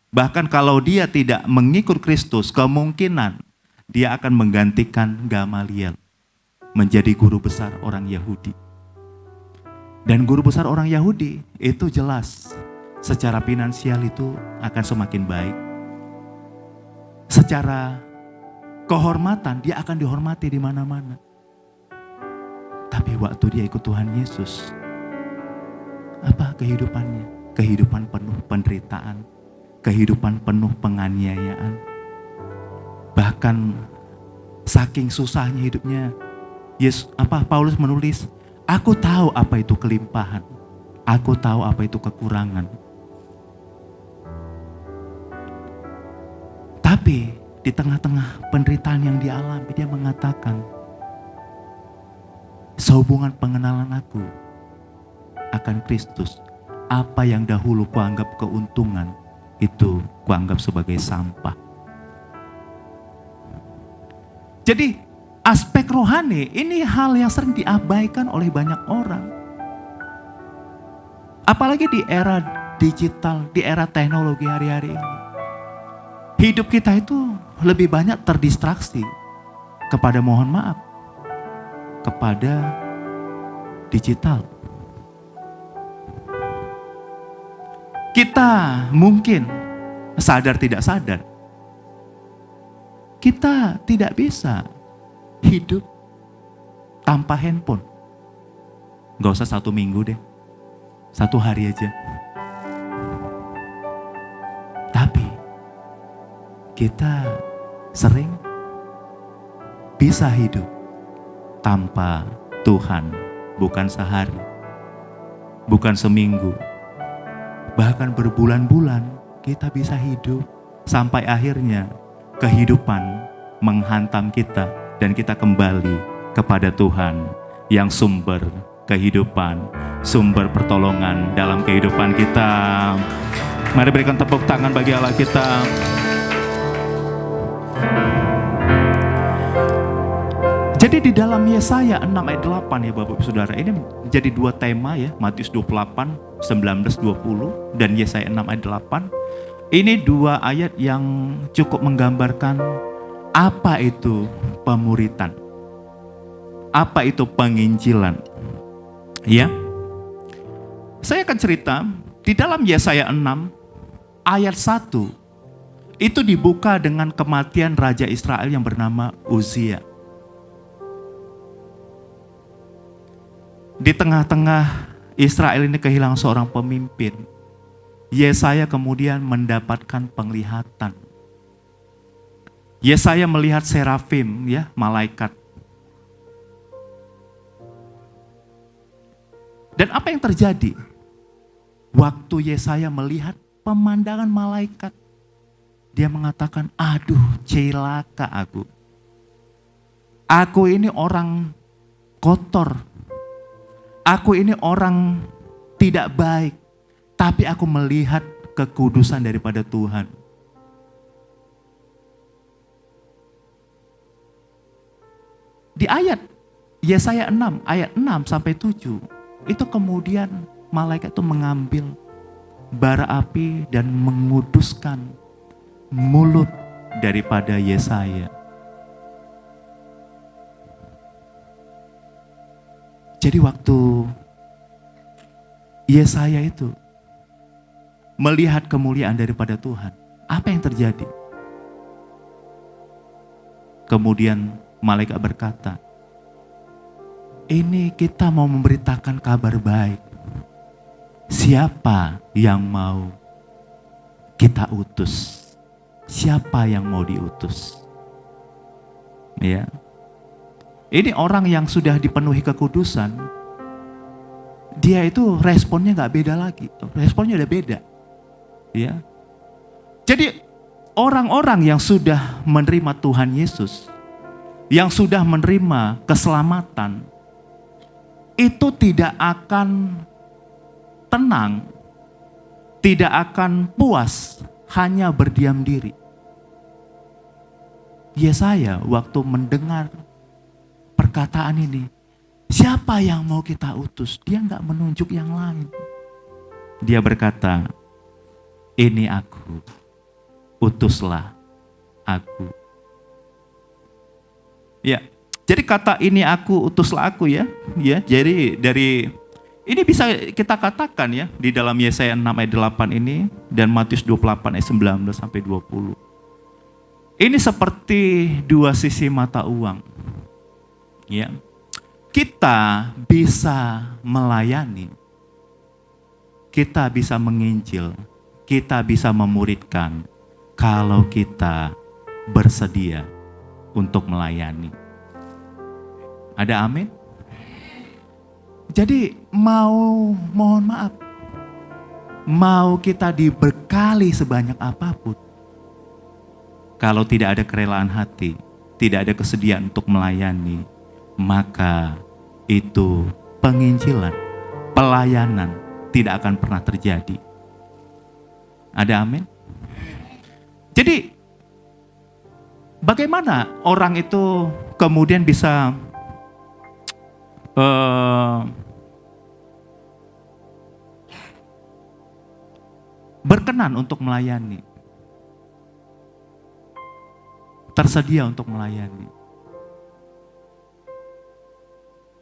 Bahkan kalau dia tidak mengikut Kristus, kemungkinan dia akan menggantikan Gamaliel menjadi guru besar orang Yahudi. Dan guru besar orang Yahudi itu jelas secara finansial itu akan semakin baik. Secara kehormatan dia akan dihormati di mana-mana. Tapi waktu dia ikut Tuhan Yesus, apa kehidupannya? Kehidupan penuh penderitaan, kehidupan penuh penganiayaan. Bahkan saking susahnya hidupnya, Paulus menulis, aku tahu apa itu kelimpahan. Aku tahu apa itu kekurangan. Tapi di tengah-tengah penderitaan yang dialami, dia mengatakan, sehubungan pengenalan aku akan Kristus, apa yang dahulu kuanggap keuntungan, itu kuanggap sebagai sampah. Jadi aspek rohani ini hal yang sering diabaikan oleh banyak orang. Apalagi di era digital, di era teknologi hari-hari ini. Hidup kita itu lebih banyak terdistraksi kepada, mohon maaf, kepada digital. Kita mungkin sadar tidak sadar, kita tidak bisa hidup tanpa handphone. Gak usah 1 minggu deh, 1 hari aja. Tapi kita sering bisa hidup tanpa Tuhan, bukan sehari, bukan seminggu, bahkan berbulan-bulan kita bisa hidup sampai akhirnya kehidupan menghantam kita dan kita kembali kepada Tuhan yang sumber kehidupan, sumber pertolongan dalam kehidupan kita. Mari berikan tepuk tangan bagi Allah kita. Jadi di dalam Yesaya 6 ayat 8 ya Bapak Ibu Saudara, ini menjadi dua tema ya, Matius 28, 19, 20 dan Yesaya 6 ayat 8. Ini dua ayat yang cukup menggambarkan apa itu pemuritan, apa itu penginjilan. Ya, saya akan cerita di dalam Yesaya 6 ayat 1 itu dibuka dengan kematian Raja Israel yang bernama Uzia. Di tengah-tengah Israel ini kehilangan seorang pemimpin, Yesaya kemudian mendapatkan penglihatan. Yesaya melihat serafim, ya, malaikat. Dan apa yang terjadi? Waktu Yesaya melihat pemandangan malaikat, dia mengatakan, aduh celaka aku. Aku ini orang kotor. Aku ini orang tidak baik, tapi aku melihat kekudusan daripada Tuhan. Di ayat Yesaya 6, ayat 6 sampai 7, itu kemudian malaikat itu mengambil bara api dan menguduskan mulut daripada Yesaya. Jadi waktu Yesaya itu melihat kemuliaan daripada Tuhan, apa yang terjadi? Kemudian malaikat berkata, ini kita mau memberitakan kabar baik. Siapa yang mau kita utus? Siapa yang mau diutus? Ya. Ini orang yang sudah dipenuhi kekudusan, dia itu responnya gak beda lagi. Responnya udah beda. Ya. Jadi orang-orang yang sudah menerima Tuhan Yesus, yang sudah menerima keselamatan, itu tidak akan tenang, tidak akan puas, hanya berdiam diri. Yesaya waktu mendengar perkataan ini, siapa yang mau kita utus? Dia nggak menunjuk yang lain. Dia berkata, ini aku, utuslah aku. Ya, jadi kata ini aku, utuslah aku ya. Ya, jadi dari ini bisa kita katakan ya di dalam Yesaya 6 ayat 8 ini dan Matius 28 ayat 19 sampai 20. Ini seperti dua sisi mata uang. Ya. Kita bisa melayani, kita bisa menginjil, kita bisa memuridkan kalau kita bersedia untuk melayani. Ada amin? Jadi mohon maaf, mau kita diberkali sebanyak apapun, kalau tidak ada kerelaan hati, tidak ada kesediaan untuk melayani, maka itu penginjilan, pelayanan tidak akan pernah terjadi. Ada amin? Jadi bagaimana orang itu kemudian bisa berkenan untuk melayani, tersedia untuk melayani?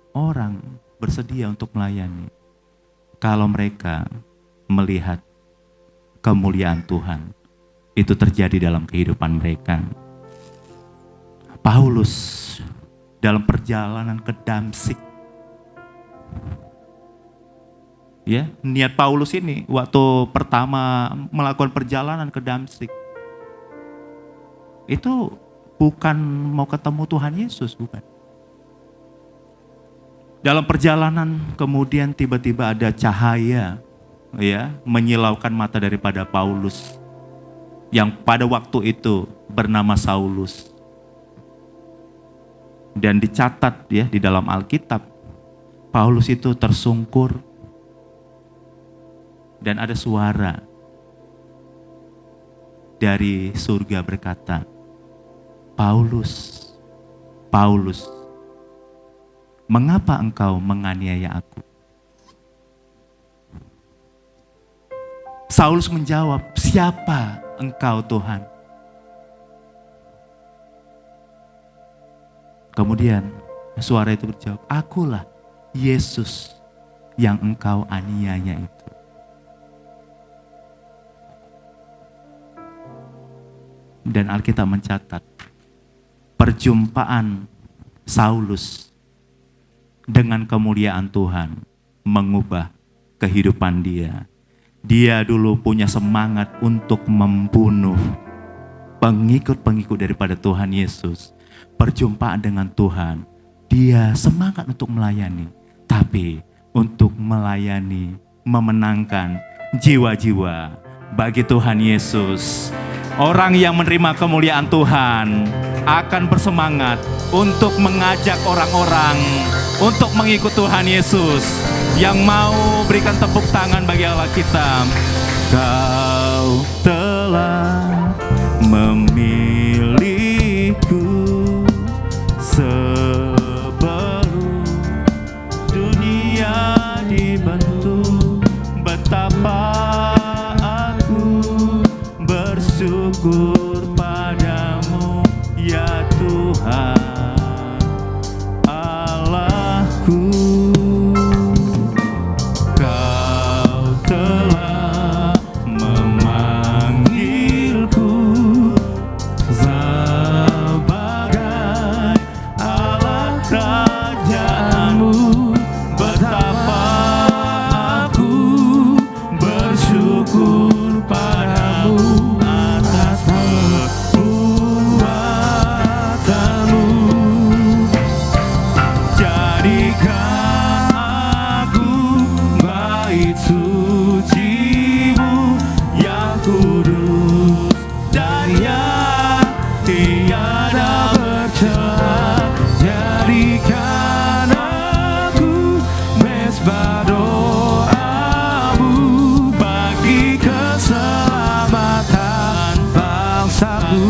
Orang bersedia untuk melayani kalau mereka melihat kemuliaan Tuhan itu terjadi dalam kehidupan mereka. Paulus dalam perjalanan ke Damsyik, ya, niat Paulus ini waktu pertama melakukan perjalanan ke Damsyik, itu bukan mau ketemu Tuhan Yesus, bukan. Dalam perjalanan kemudian tiba-tiba ada cahaya ya menyilaukan mata daripada Paulus yang pada waktu itu bernama Saulus. Dan dicatat ya di dalam Alkitab, Paulus itu tersungkur dan ada suara dari surga berkata, Paulus, Paulus, mengapa engkau menganiaya aku? Saulus menjawab, siapa engkau Tuhan? Kemudian suara itu berjawab, akulah Yesus yang engkau aniaya itu. Dan Alkitab mencatat, perjumpaan Saulus dengan kemuliaan Tuhan mengubah kehidupan dia. Dia dulu punya semangat untuk membunuh pengikut-pengikut daripada Tuhan Yesus. Perjumpaan dengan Tuhan, dia semangat untuk melayani, tapi untuk melayani, memenangkan jiwa-jiwa bagi Tuhan Yesus. Orang yang menerima kemuliaan Tuhan akan bersemangat untuk mengajak orang-orang untuk mengikut Tuhan Yesus. Yang mau berikan tepuk tangan bagi Allah kita. Kau telah memilihku sebelum dunia dibentuk. Betapa aku bersyukur padamu ya Tuhan Allahku. Kau telah memanggilku sebagai Allah kerajaanmu. Betapa aku bersyukur padamu atas perbuatanmu. Jadikan aku bait suci-Mu yang kudus dan yang tiada bercela. Jadikan aku mezbah doa-Mu bagi keselamatan bangsaku.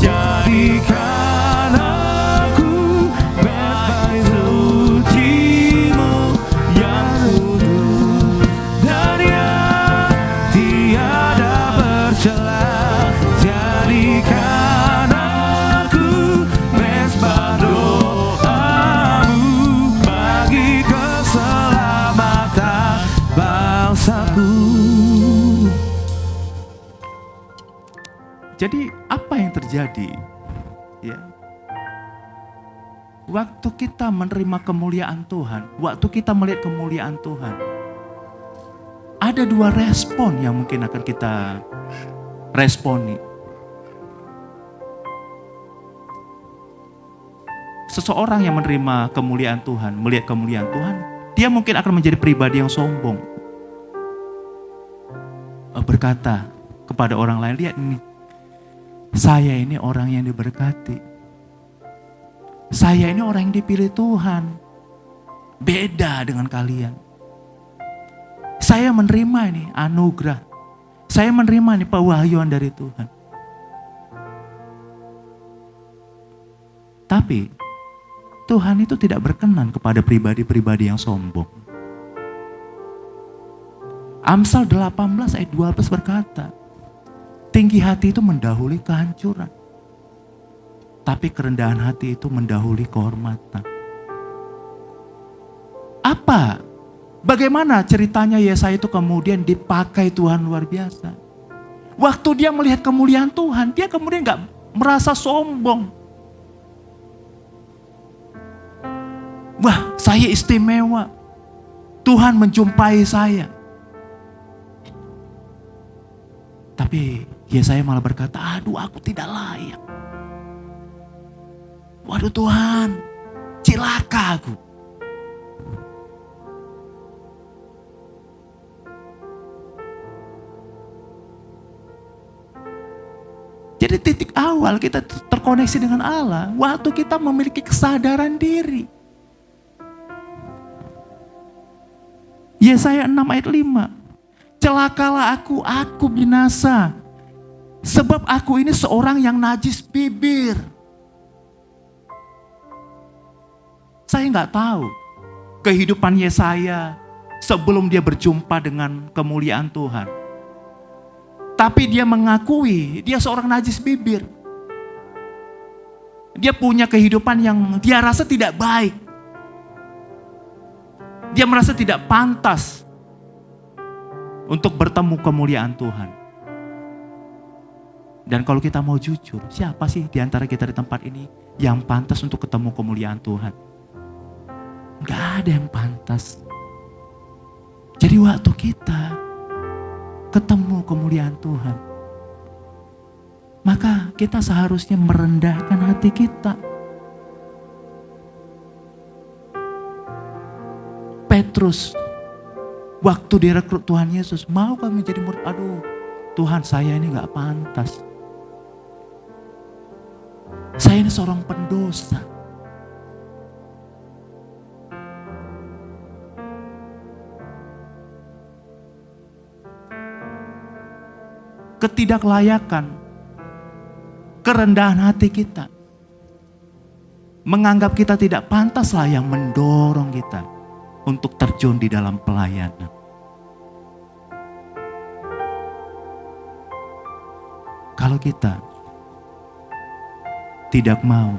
Jadikan aku mezbah suci-Mu yang kudus dan yang tiada bercela. Jadikan aku mezbah doa-Mu bagi keselamatan bangsaku. Jadi apa yang terjadi? Ya. Waktu kita menerima kemuliaan Tuhan, waktu kita melihat kemuliaan Tuhan, ada dua respon yang mungkin akan kita responi. Seseorang yang menerima kemuliaan Tuhan, melihat kemuliaan Tuhan, dia mungkin akan menjadi pribadi yang sombong. Berkata kepada orang lain, lihat ini, saya ini orang yang diberkati. Saya ini orang yang dipilih Tuhan. Beda dengan kalian. Saya menerima ini anugerah. Saya menerima ini pewahyuan dari Tuhan. Tapi Tuhan itu tidak berkenan kepada pribadi-pribadi yang sombong. Amsal 18 ayat 12 berkata, tinggi hati itu mendahului kehancuran, tapi kerendahan hati itu mendahului kehormatan. Apa? Bagaimana ceritanya Yesaya itu kemudian dipakai Tuhan luar biasa? Waktu dia melihat kemuliaan Tuhan, dia kemudian gak merasa sombong. Wah, saya istimewa. Tuhan menjumpai saya. Tapi Yesaya malah berkata, aduh aku tidak layak. Waduh Tuhan, cilaka aku. Jadi titik awal kita terkoneksi dengan Allah waktu kita memiliki kesadaran diri. Yesaya 6 ayat 5. Celakalah aku binasa. Sebab aku ini seorang yang najis bibir. Saya nggak tahu kehidupan Yesaya sebelum dia berjumpa dengan kemuliaan Tuhan. Tapi dia mengakui dia seorang najis bibir. Dia punya kehidupan yang dia rasa tidak baik. Dia merasa tidak pantas untuk bertemu kemuliaan Tuhan. Dan kalau kita mau jujur, siapa sih di antara kita di tempat ini yang pantas untuk ketemu kemuliaan Tuhan? Gak ada yang pantas. Jadi waktu kita ketemu kemuliaan Tuhan, maka kita seharusnya merendahkan hati kita. Petrus waktu direkrut Tuhan Yesus, mau kami menjadi murid? Aduh Tuhan, saya ini gak pantas. Saya ini seorang pendosa. Ketidaklayakan, kerendahan hati kita, menganggap kita tidak pantaslah yang mendorong kita untuk terjun di dalam pelayanan. Kalau kita tidak mau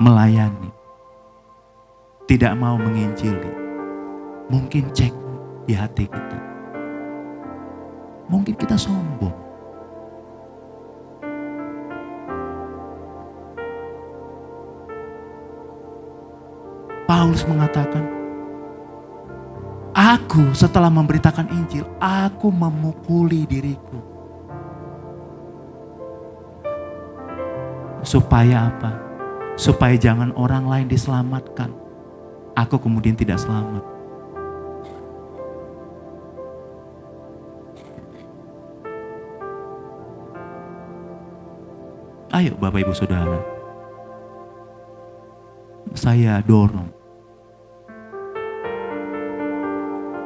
melayani, tidak mau menginjili, mungkin cek di hati kita. Mungkin kita sombong. Paulus mengatakan, aku setelah memberitakan Injil, aku memukuli diriku. Supaya apa? Supaya jangan orang lain diselamatkan, aku kemudian tidak selamat. Ayo Bapak Ibu Saudara, saya dorong,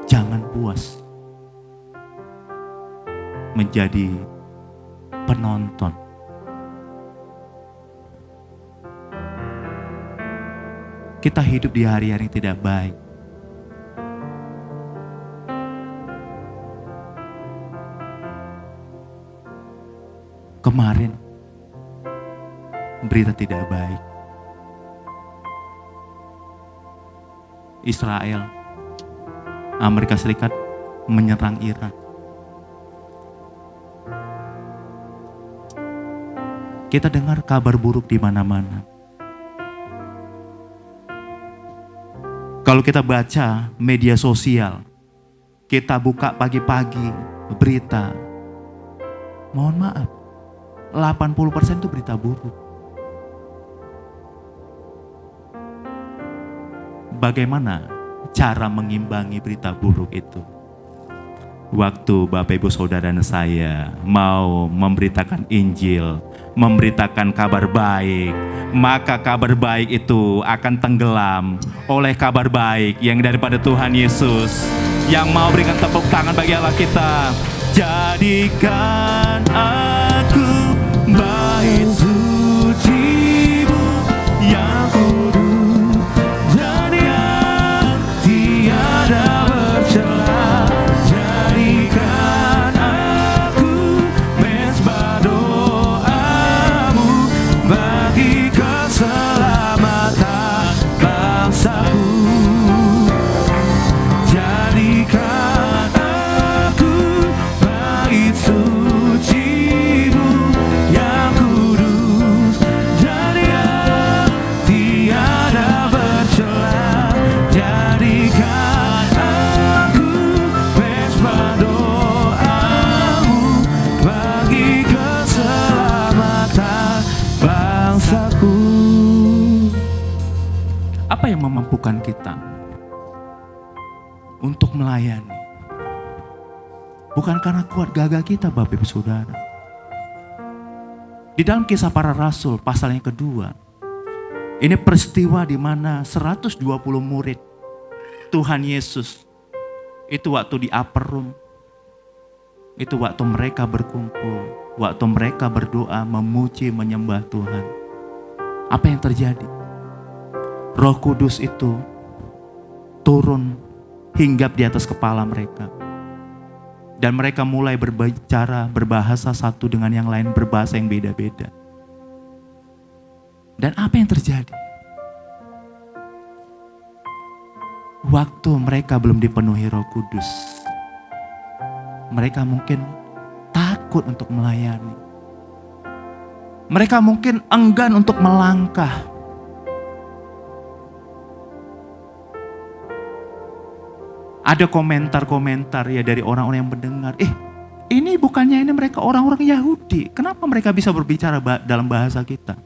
jangan puas menjadi penonton. Kita hidup di hari-hari yang tidak baik. Kemarin berita tidak baik. Israel, Amerika Serikat menyerang Iran. Kita dengar kabar buruk di mana-mana. Kalau kita baca media sosial, kita buka pagi-pagi berita, mohon maaf, 80% itu berita buruk. Bagaimana cara mengimbangi berita buruk itu? Waktu Bapak Ibu Saudara dan saya mau memberitakan Injil, memberitakan kabar baik, maka kabar baik itu akan tenggelam oleh kabar baik yang daripada Tuhan Yesus, yang mau berikan tepuk tangan bagi Allah kita. Jadikan aku bait suci-Mu yang kudus dan yang tiada bercela. Jadikan aku mezbah doa-Mu bagi keselamatan bangsa-Ku. Jadikan aku bait suci memampukan kita untuk melayani. Bukan karena kuat gagah kita, Bapak Ibu Saudara. Di dalam Kisah Para Rasul pasal yang kedua, ini peristiwa di mana 120 murid Tuhan Yesus itu waktu di upper room, itu waktu mereka berkumpul, waktu mereka berdoa, memuji, menyembah Tuhan. Apa yang terjadi? Roh Kudus itu turun hinggap di atas kepala mereka. Dan mereka mulai berbicara, berbahasa satu dengan yang lain, berbahasa yang beda-beda. Dan apa yang terjadi? Waktu mereka belum dipenuhi Roh Kudus, mereka mungkin takut untuk melayani. Mereka mungkin enggan untuk melangkah. Ada komentar-komentar ya dari orang-orang yang mendengar, ini bukannya ini mereka orang-orang Yahudi, kenapa mereka bisa berbicara dalam bahasa kita?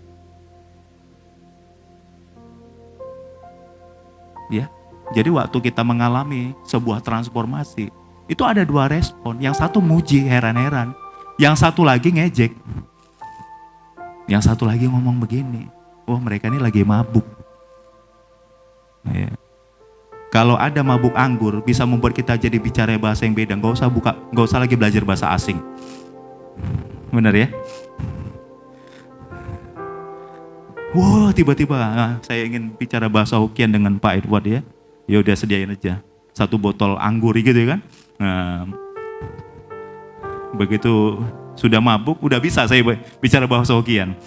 Ya, jadi waktu kita mengalami sebuah transformasi, itu ada dua respon. Yang satu muji, heran-heran. Yang satu lagi ngejek. Yang satu lagi ngomong begini, wah mereka ini lagi mabuk. Ya. Kalau ada mabuk anggur bisa membuat kita jadi bicara bahasa yang beda. Gak usah lagi belajar bahasa asing. Benar ya? Wah, tiba-tiba saya ingin bicara bahasa Hokkien dengan Pak Edward ya. Ya udah sediain aja 1 botol anggur gitu ya kan. Nah, begitu sudah mabuk, udah bisa saya bicara bahasa Hokkien.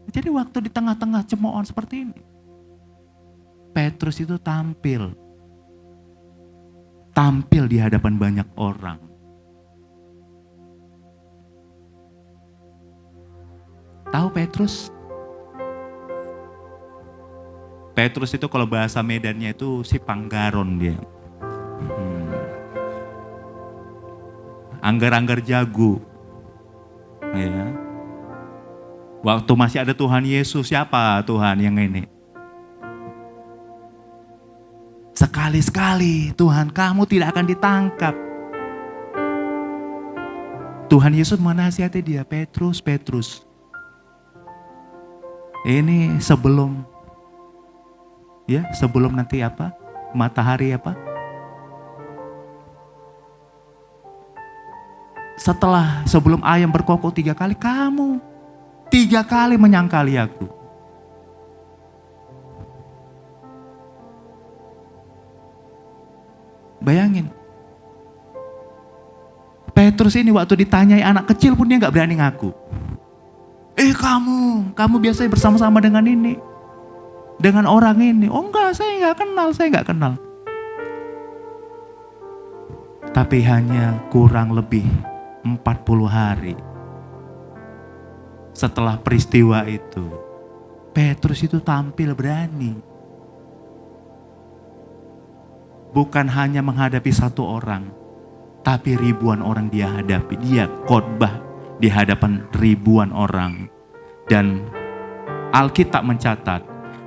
Jadi waktu di tengah-tengah cemoohan seperti ini, Petrus itu tampil di hadapan banyak orang. Tahu Petrus? Petrus itu kalau bahasa Medannya itu si Panggaron dia. Anggar-anggar jago. Ya. Waktu masih ada Tuhan Yesus, siapa Tuhan yang ini? Sekali-sekali Tuhan, kamu tidak akan ditangkap. Tuhan Yesus menasihati dia, Petrus, Petrus. Ini sebelum nanti matahari sebelum ayam berkokok 3 kali, kamu 3 kali menyangkali aku. Bayangin, Petrus ini waktu ditanyai anak kecil pun dia gak berani ngaku. Kamu biasanya bersama-sama dengan ini, dengan orang ini. Oh enggak, saya gak kenal. Tapi hanya kurang lebih 40 hari setelah peristiwa itu, Petrus itu tampil berani. Bukan hanya menghadapi 1 orang, tapi ribuan orang dia hadapi. Dia khotbah di hadapan ribuan orang. Dan Alkitab mencatat,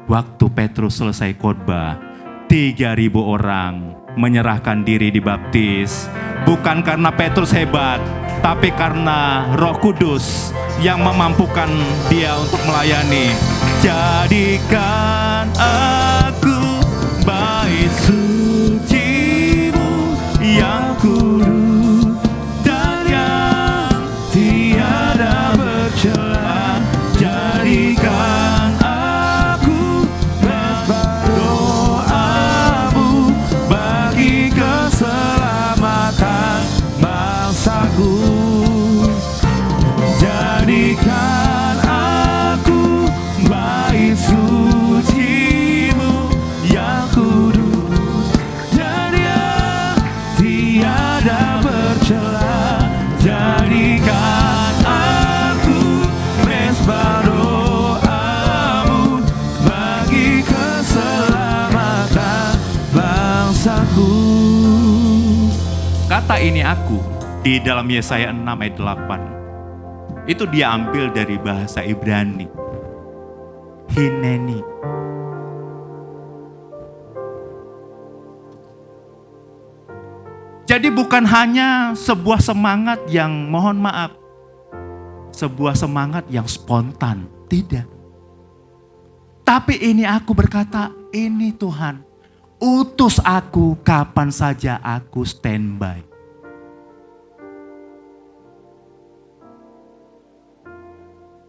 waktu Petrus selesai khotbah, 3.000 orang menyerahkan diri dibaptis. Bukan karena Petrus hebat, tapi karena Roh Kudus yang memampukan dia untuk melayani. Jadikan aku bait suci-Mu yang kudus dan yang tiada bercela. Jadikan aku doa-Mu bagi keselamatan bangsaku. Jadikan aku bait suci-Mu yang kudus dan yang tiada bercela. Jadikan aku mezbah doa-Mu bagi keselamatan bangsaku. Kata ini aku di dalam Yesaya 6 ayat 8. Itu dia ambil dari bahasa Ibrani. Hineni. Jadi bukan hanya sebuah semangat yang mohon maaf, sebuah semangat yang spontan, tidak. Tapi ini aku berkata, ini Tuhan, utus aku kapan saja aku standby.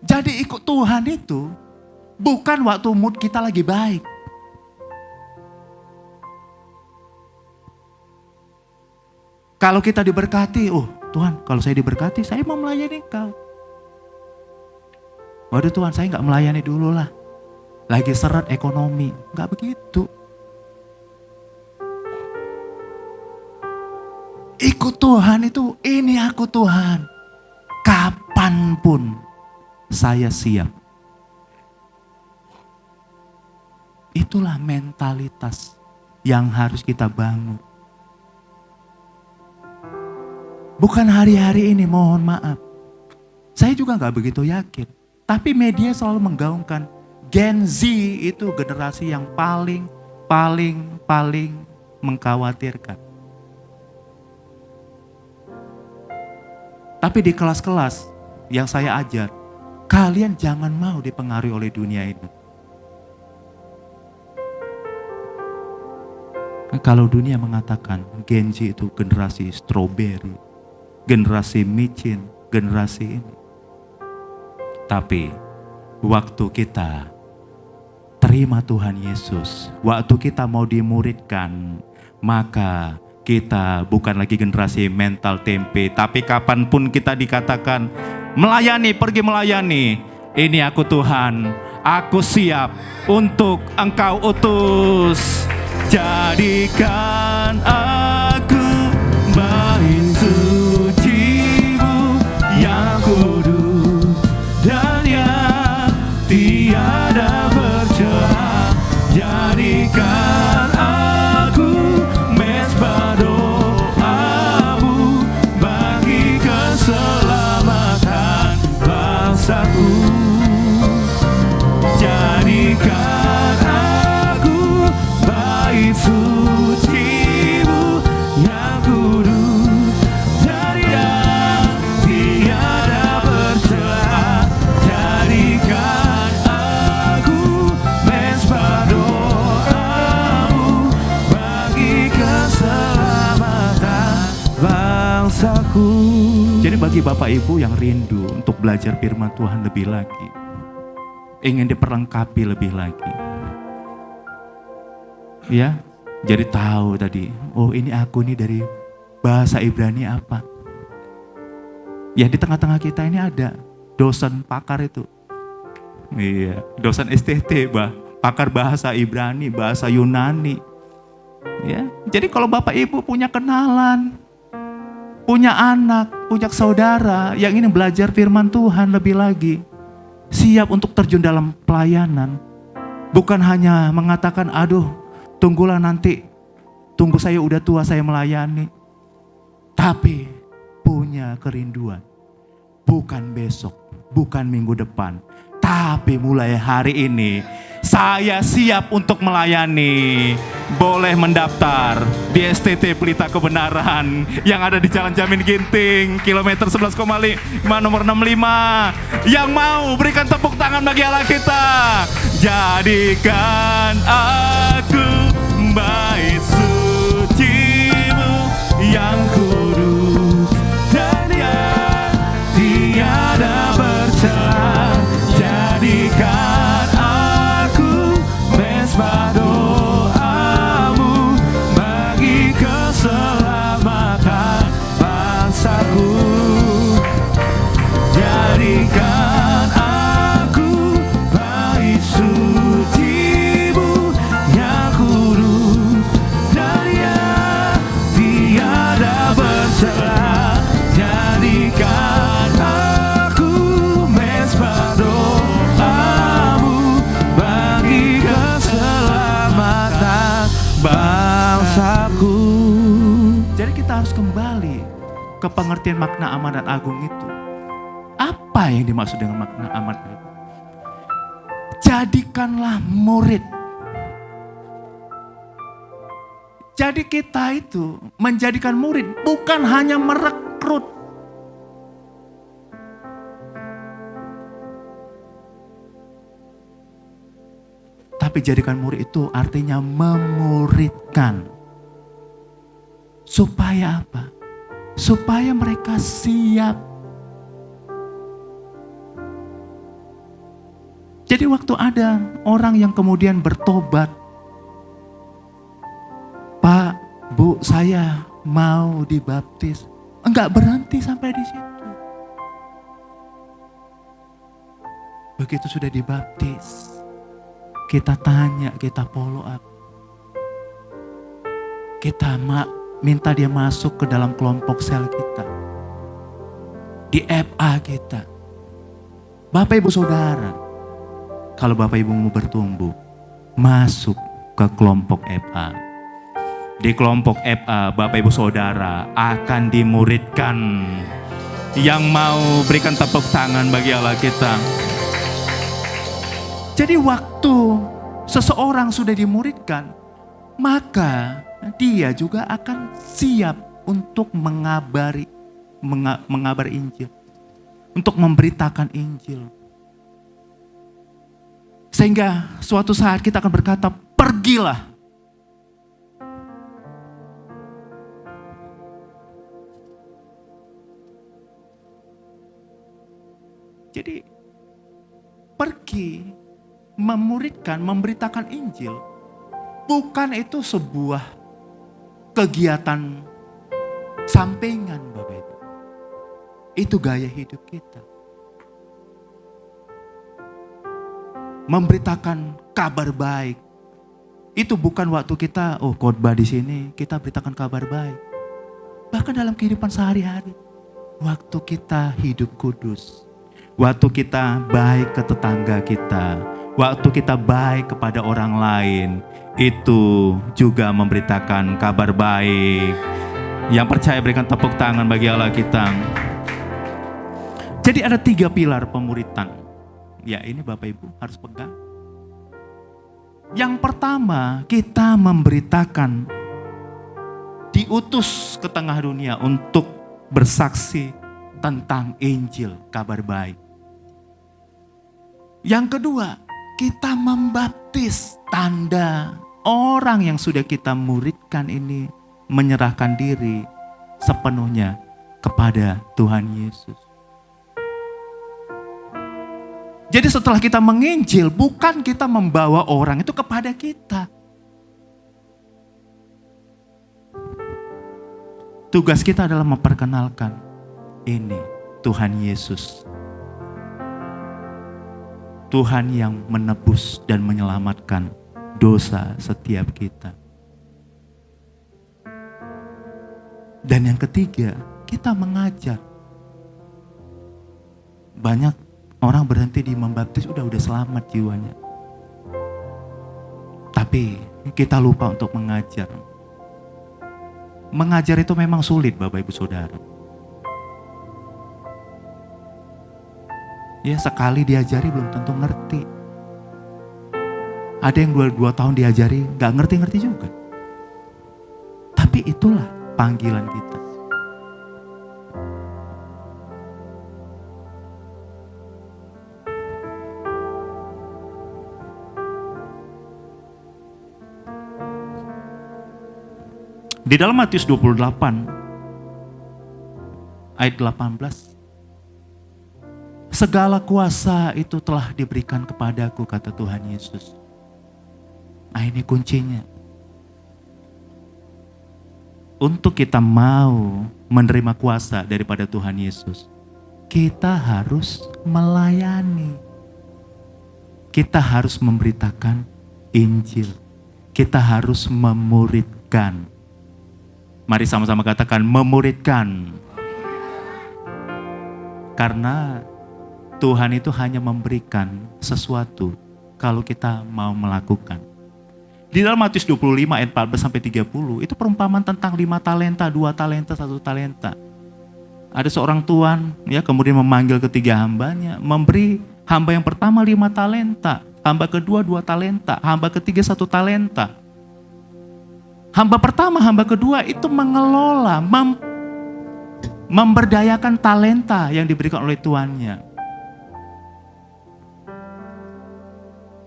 Jadi ikut Tuhan itu bukan waktu mood kita lagi baik. Kalau kita diberkati, oh Tuhan, kalau saya diberkati, saya mau melayani Engkau. Waduh Tuhan, saya nggak melayani dulu lah. Lagi seret ekonomi, nggak begitu. Ikut Tuhan itu, ini aku Tuhan. Kapanpun saya siap. Itulah mentalitas yang harus kita bangun. Bukan hari-hari ini, mohon maaf. Saya juga gak begitu yakin. Tapi media selalu menggaungkan Gen Z itu generasi yang paling mengkhawatirkan. Tapi di kelas-kelas yang saya ajar, kalian jangan mau dipengaruhi oleh dunia ini. Kalau dunia mengatakan Gen Z itu generasi strawberry, generasi micin, generasi ini. Tapi waktu kita terima Tuhan Yesus, waktu kita mau dimuridkan, maka kita bukan lagi generasi mental tempe. Tapi kapanpun kita dikatakan melayani, pergi melayani, ini aku Tuhan, aku siap untuk Engkau utus. Jadikan aku bait suci-Mu yang kudus dan yang tiada bercela. Jadikan aku mezbah doa-Mu bagi keselamatan bangsaku. Jadikan aku bait suci-Mu yang kudus dan yang tiada bercela. Jadikan aku mezbah doa-Mu bagi keselamatan bangsaku. Jadi bagi Bapak Ibu yang rindu untuk belajar firman Tuhan lebih lagi, ingin diperlengkapi lebih lagi, ya, jadi tahu tadi, oh ini aku nih dari bahasa Ibrani apa. Ya di tengah-tengah kita ini ada dosen pakar itu. Iya, dosen STT, pakar bahasa Ibrani, bahasa Yunani. Ya, jadi kalau Bapak Ibu punya kenalan, punya anak, punya saudara yang ingin belajar firman Tuhan lebih lagi, siap untuk terjun dalam pelayanan, bukan hanya mengatakan, aduh, tunggulah nanti, tunggu saya udah tua saya melayani. Tapi punya kerinduan. Bukan besok, bukan minggu depan. Tapi mulai hari ini, saya siap untuk melayani. Boleh mendaftar di STT Pelita Kebenaran yang ada di Jalan Jamin Ginting, kilometer 11,5, nomor 65. Yang mau berikan tepuk tangan bagi Allah kita. Jadikan aku bait suci-Mu yang kudus dan yang tiada bercela. Jadikan aku mezbah doa-Mu bagi keselamatan bangsaku. Jadikan aku bait suci-Mu yang kudus dan yang tiada bercela. Jadikan aku mezbah doa-Mu bagi keselamatan bangsaku. Jadi kita harus kembali ke pengertian makna amanat agung itu. Apa yang dimaksud dengan makna amanat agung? jadikanlah murid. Jadi kita itu menjadikan murid bukan hanya merekrut. Tapi jadikan murid itu artinya memuridkan. Supaya apa? Supaya mereka siap. Jadi waktu ada orang yang kemudian bertobat, Pak, Bu, saya mau dibaptis. Enggak berhenti sampai di situ. Begitu sudah dibaptis, kita tanya, kita follow up. Kita minta dia masuk ke dalam kelompok sel kita. Di FA kita. Bapak Ibu Saudara, kalau Bapak Ibu mau bertumbuh, masuk ke kelompok FA. Di kelompok FA, Bapak Ibu Saudara akan dimuridkan. Yang mau berikan tepuk tangan bagi Allah kita. Jadi waktu seseorang sudah dimuridkan, maka dia juga akan siap untuk mengabari Injil. Untuk memberitakan Injil. Sehingga suatu saat kita akan berkata, pergilah. Jadi pergi, memuridkan, memberitakan Injil, bukan itu sebuah kegiatan sampingan, Bapak Ibu. Itu gaya hidup kita. Memberitakan kabar baik. Itu bukan waktu kita, khotbah di sini, kita beritakan kabar baik. Bahkan dalam kehidupan sehari-hari, waktu kita hidup kudus. Waktu kita baik ke tetangga kita, waktu kita baik kepada orang lain, itu juga memberitakan kabar baik. Yang percaya berikan tepuk tangan bagi Allah kita. Jadi ada 3 pilar pemuritan. Ya, ini Bapak Ibu harus pegang. Yang pertama, kita memberitakan, diutus ke tengah dunia untuk bersaksi tentang Injil, kabar baik. Yang kedua, kita membaptis, tanda orang yang sudah kita muridkan ini menyerahkan diri sepenuhnya kepada Tuhan Yesus. Jadi setelah kita menginjil, bukan kita membawa orang itu kepada kita. Tugas kita adalah memperkenalkan ini Tuhan Yesus. Tuhan yang menebus dan menyelamatkan dosa setiap kita. Dan yang ketiga, kita mengajar. Banyak orang berhenti di membaptis, udah selamat jiwanya. Tapi kita lupa untuk mengajar. Mengajar itu memang sulit, Bapak Ibu Saudara. Ya, sekali diajari belum tentu ngerti. Ada yang 2 tahun diajari gak ngerti-ngerti juga. Tapi itulah panggilan kita. Di dalam Matius 28 ayat 18, segala kuasa itu telah diberikan kepadaku, kata Tuhan Yesus. Nah, ini kuncinya. Untuk kita mau menerima kuasa daripada Tuhan Yesus, kita harus melayani. Kita harus memberitakan Injil. Kita harus memuridkan. Mari sama-sama katakan memuridkan. Karena Tuhan itu hanya memberikan sesuatu kalau kita mau melakukan. Di dalam Matius 25 ayat 14-30 itu perumpamaan tentang 5 talenta, 2 talenta, 1 talenta. Ada seorang tuan ya kemudian memanggil ketiga hambanya, memberi hamba yang pertama 5 talenta. Hamba kedua 2 talenta. Hamba ketiga 1 talenta. Hamba pertama, hamba kedua itu mengelola, memberdayakan talenta yang diberikan oleh tuannya.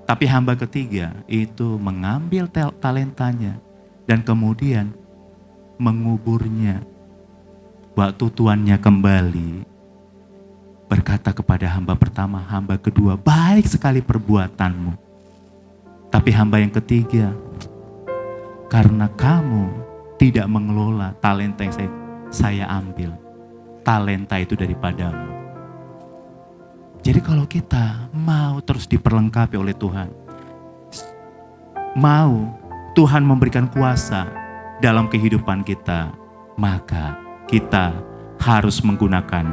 Tapi hamba ketiga itu mengambil talentanya dan kemudian menguburnya. Waktu tuannya kembali, berkata kepada hamba pertama, hamba kedua, baik sekali perbuatanmu. Tapi hamba yang ketiga, karena kamu tidak mengelola talenta yang saya ambil, talenta itu daripadamu. Jadi kalau kita mau terus diperlengkapi oleh Tuhan, mau Tuhan memberikan kuasa dalam kehidupan kita, maka kita harus menggunakan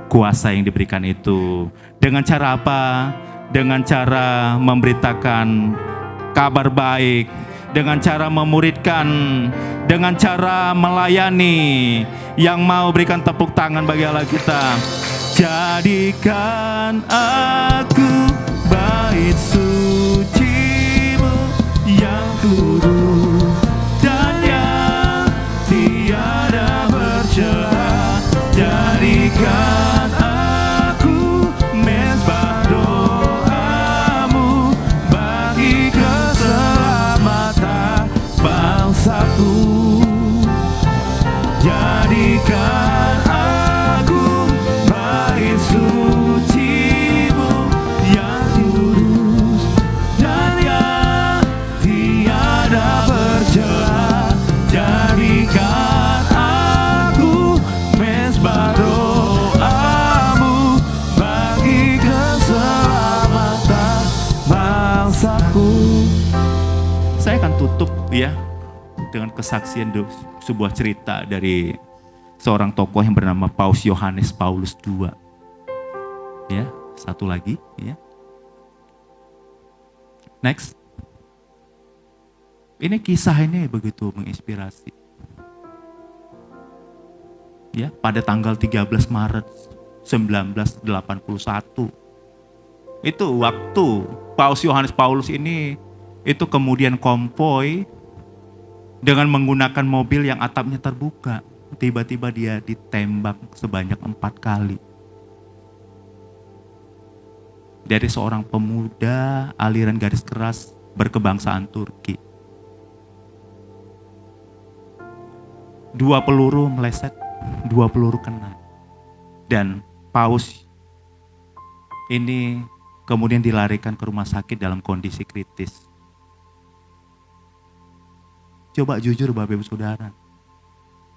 kuasa yang diberikan itu. Dengan cara apa? Dengan cara memberitakan kabar baik, dengan cara memuridkan, dengan cara melayani. Yang mau berikan tepuk tangan bagi Allah kita. Jadikan aku bait suci-Mu yang kudus dan yang tiada bercela. Jadikan aku mezbah doa-Mu bagi keselamatan bangsaku. Jadikan aku bait suci-Mu yang kudus dan yang tiada bercela. Jadikan aku mezbah doa-Mu bagi keselamatan bangsaku. Saya akan tutup ya dengan kesaksian sebuah cerita dari seorang tokoh yang bernama Paus Yohanes Paulus II. Ya, satu lagi ya. Next. Ini kisah ini begitu menginspirasi. Ya, pada tanggal 13 Maret 1981. Itu waktu Paus Yohanes Paulus ini itu kemudian konvoi dengan menggunakan mobil yang atapnya terbuka. Tiba-tiba dia ditembak sebanyak 4 kali. Dari seorang pemuda aliran garis keras berkebangsaan Turki. 2 peluru meleset, 2 peluru kena. Dan Paus ini kemudian dilarikan ke rumah sakit dalam kondisi kritis. Coba jujur Bapak Ibu Saudara,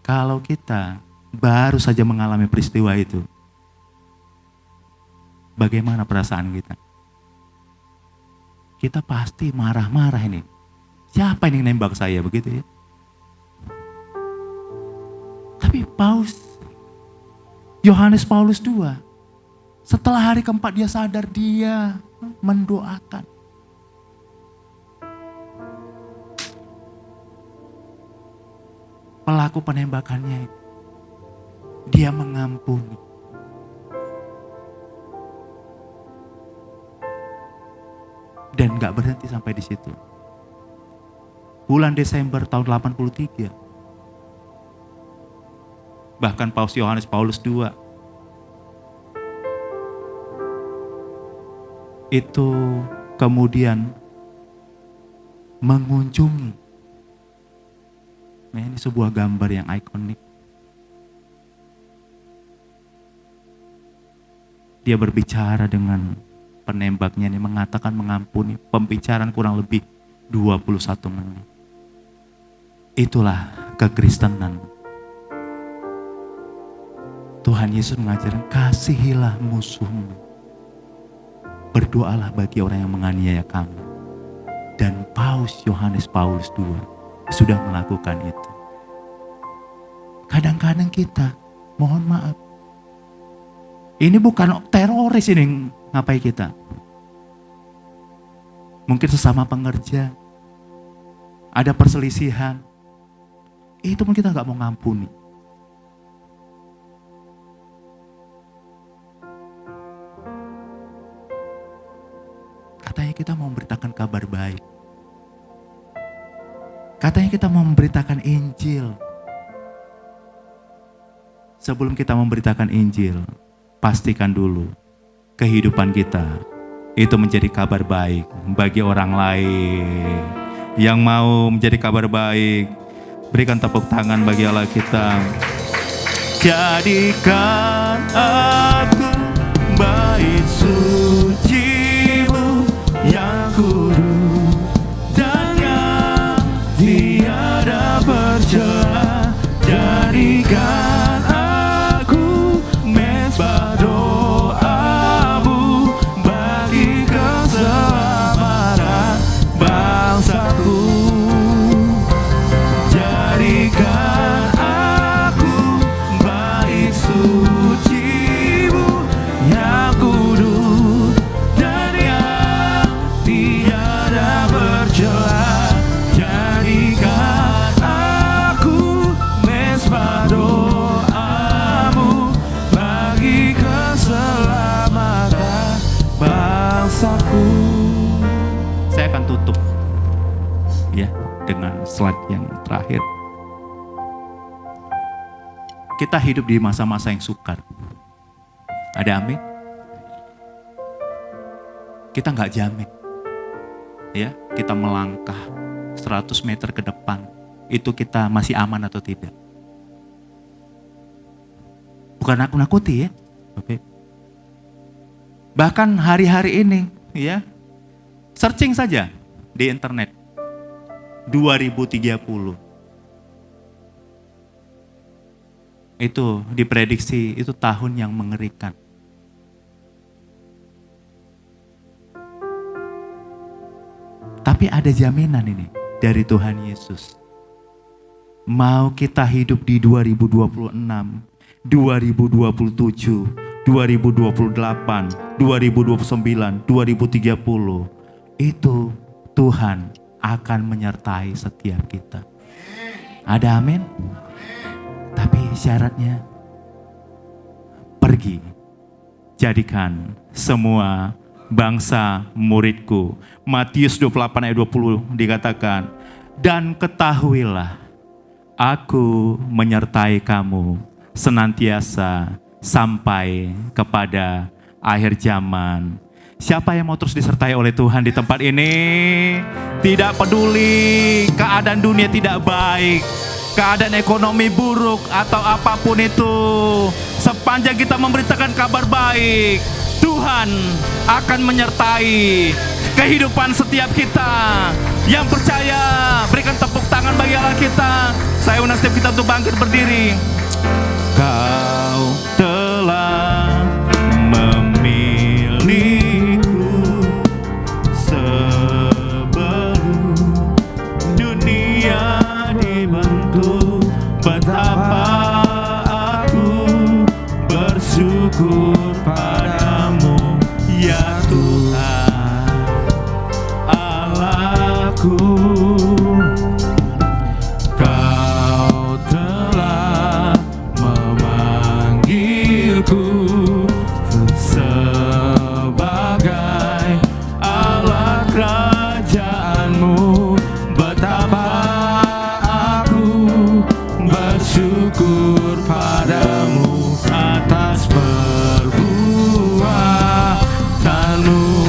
kalau kita baru saja mengalami peristiwa itu, bagaimana perasaan kita? Kita pasti marah-marah ini. Siapa yang nembak saya begitu ya? Tapi Paus Yohanes Paulus II, setelah hari keempat dia sadar, dia mendoakan. Pelaku penembakannya, dia mengampuni. Dan gak berhenti sampai di situ. Bulan Desember tahun 83, bahkan Paus Yohanes Paulus II itu kemudian mengunjungi. Nah, ini sebuah gambar yang ikonik. Dia berbicara dengan penembaknya ini, mengatakan mengampuni. Pembicaraan kurang lebih 21 menit. Itulah kekristenan. Tuhan Yesus mengajarkan, kasihilah musuhmu. Berdoalah bagi orang yang menganiaya kamu. Dan Paus Yohanes Paulus II sudah melakukan itu. Kadang-kadang kita, mohon maaf, ini bukan teroris ini ngapain kita. Mungkin sesama pengerja, ada perselisihan, itu pun kita gak mau ngampuni. Katanya kita mau memberitakan kabar baik. Katanya kita mau memberitakan Injil. Sebelum kita memberitakan Injil, pastikan dulu kehidupan kita itu menjadi kabar baik bagi orang lain. Yang mau menjadi kabar baik, berikan tepuk tangan bagi Allah kita. Jadikan aku bait suci-Mu yang kudus dan yang tiada bercela. Jadikan aku mezbah doa-Mu bagi keselamatan bangsaku. Jadikan aku bait suci-Mu yang kudus dan yang tiada bercela. Jadikan aku mezbah doa-Mu bagi keselamatan bangsaku. Saya akan tutup ya dengan slide yang terakhir. Kita hidup di masa-masa yang sukar. Ada amin? Kita nggak jamin. Ya, kita melangkah 100 meter ke depan, itu kita masih aman atau tidak. Bukan aku nakuti ya. Oke. Bahkan hari-hari ini ya, searching saja di internet. 2030. Itu diprediksi itu tahun yang mengerikan. Tapi ada jaminan ini dari Tuhan Yesus. Mau kita hidup di 2026, 2027, 2028, 2029, 2030, itu Tuhan akan menyertai setiap kita. Ada amin? Tapi syaratnya, pergi, jadikan semua bangsa muridku. Matius 28 ayat 20 dikatakan, dan ketahuilah, aku menyertai kamu senantiasa sampai kepada akhir zaman. Siapa yang mau terus disertai oleh Tuhan di tempat ini? Tidak peduli keadaan dunia tidak baik, keadaan ekonomi buruk atau apapun itu, sepanjang kita memberitakan kabar baik, Tuhan akan menyertai kehidupan setiap kita. Yang percaya, berikan tepuk tangan bagi Allah kita. Saya undang setiap kita untuk bangkit berdiri. Kau telah memilihku sebelum dunia dibentuk. Betapa aku bersyukur padamu ya Tuhan Allahku. Kau telah memanggilku sebagai Allah kerajaanmu. Betapa aku bersyukur padamu atas perbuatanmu.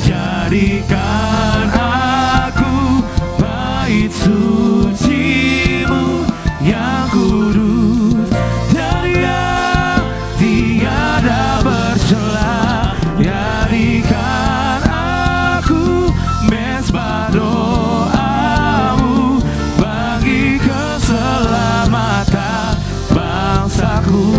Jadikan aku bait suci-Mu yang kudus dan yang tiada bercela. Jadikan aku mezbah doa-Mu bagi keselamatan bangsaku.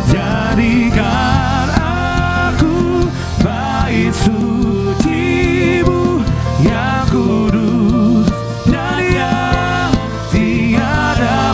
Jadikan aku bait suci-Mu yang kudus dan yang tiada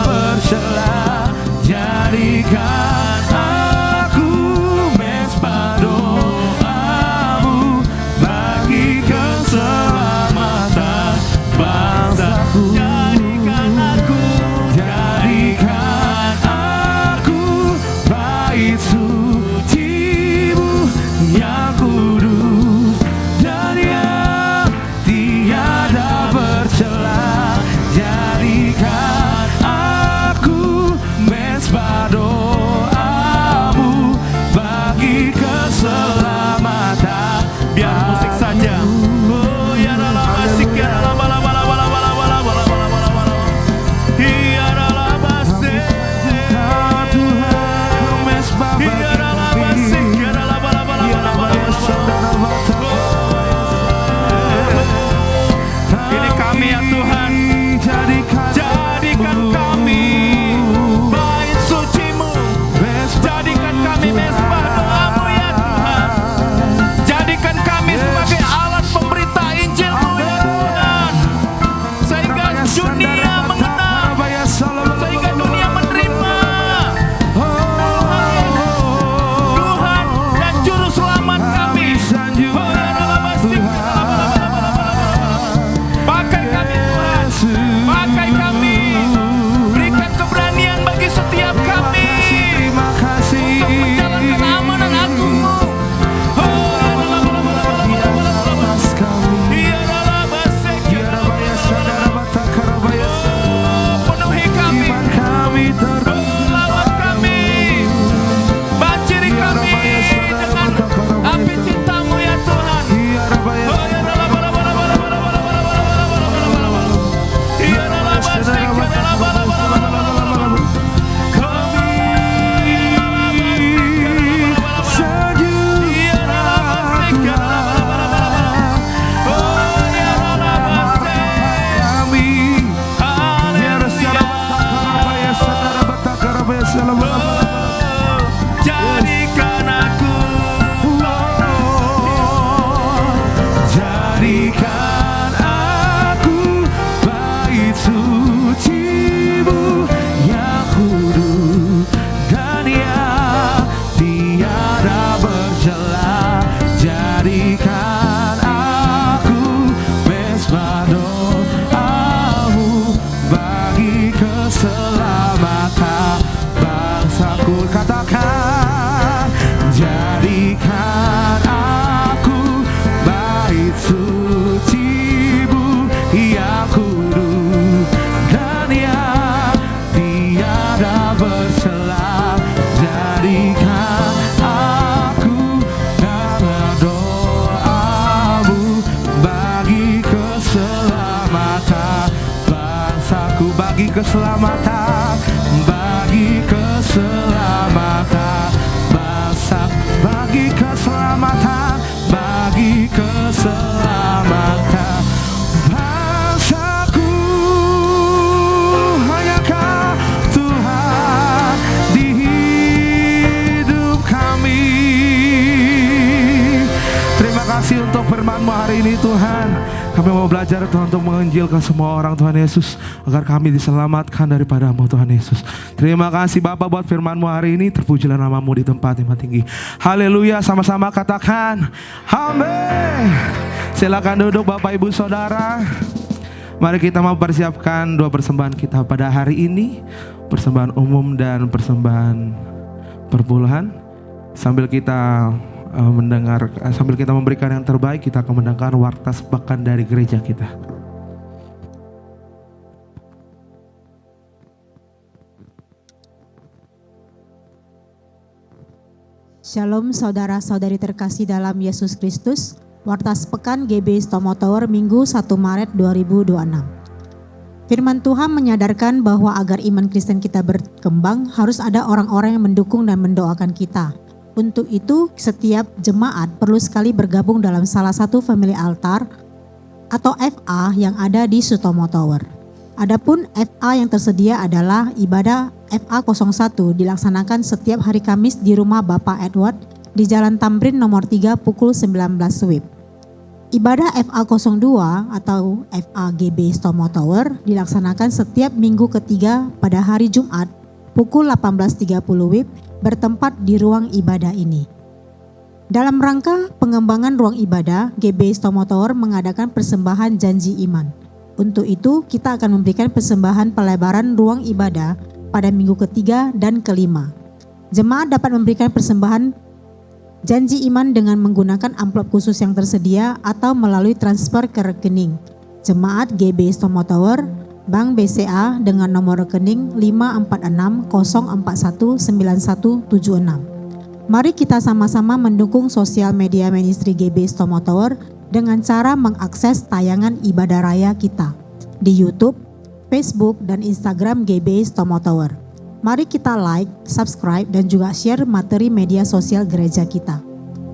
Jadikan aku, jadikan aku bait suci-Mu yang kudus dan yang tiada bercela. Jadikan aku mesbah doa-Mu bagi keselamatan bangsaku. Katakan, jadikan aku bait suci-Mu yang kudus dan yang tiada bercela. Jadikan aku dalam doa-Mu bagi keselamatan bangsaku, bagi keselamatan, bagi keselamatan bangsa, bagi keselamatan, bagi keselamatan bangsaku. Hanya Kau Tuhan di hidup kami. Terima kasih untuk firman-Mu hari ini Tuhan. Kami mau belajar Tuhan untuk menginjilkan semua orang Tuhan Yesus, agar kami diselamatkan daripada-Mu Tuhan Yesus. Terima kasih Bapa buat firman-Mu hari ini. Terpujilah nama-Mu di tempat yang tinggi. Haleluya, sama-sama katakan amin. Silakan duduk Bapak Ibu Saudara. Mari kita mempersiapkan dua persembahan kita pada hari ini, persembahan umum dan persembahan perpuluhan. Sambil kita sambil kita memberikan yang terbaik, kita akan mendengarkan warta sepekan dari gereja kita. Shalom saudara-saudari terkasih dalam Yesus Kristus. Warta sepekan GBI Stomo Tower Minggu 1 Maret 2026. Firman Tuhan menyadarkan bahwa agar iman Kristen kita berkembang, harus ada orang-orang yang mendukung dan mendoakan kita. Untuk itu, setiap jemaat perlu sekali bergabung dalam salah satu family altar atau FA yang ada di Sutomo Tower. Adapun FA yang tersedia adalah ibadah FA 01 dilaksanakan setiap hari Kamis di rumah Bapak Edward di Jalan Tamrin nomor 3 pukul 19 WIB. Ibadah FA 02 atau FA GB Stomo Tower dilaksanakan setiap minggu ketiga pada hari Jumat pukul 18.30 WIB bertempat di ruang ibadah ini. Dalam rangka pengembangan ruang ibadah, GBI Stomo Tower mengadakan persembahan janji iman. Untuk itu, kita akan memberikan persembahan pelebaran ruang ibadah pada minggu ketiga dan kelima. Jemaat dapat memberikan persembahan janji iman dengan menggunakan amplop khusus yang tersedia atau melalui transfer ke rekening Jemaat GBI Stomo Tower, Bank BCA dengan nomor rekening 546-041-9176. Mari kita sama-sama mendukung sosial media ministry GBI Stomo Tower dengan cara mengakses tayangan ibadah raya kita di YouTube, Facebook, dan Instagram GBI Stomo Tower. Mari kita like, subscribe, dan juga share materi media sosial gereja kita.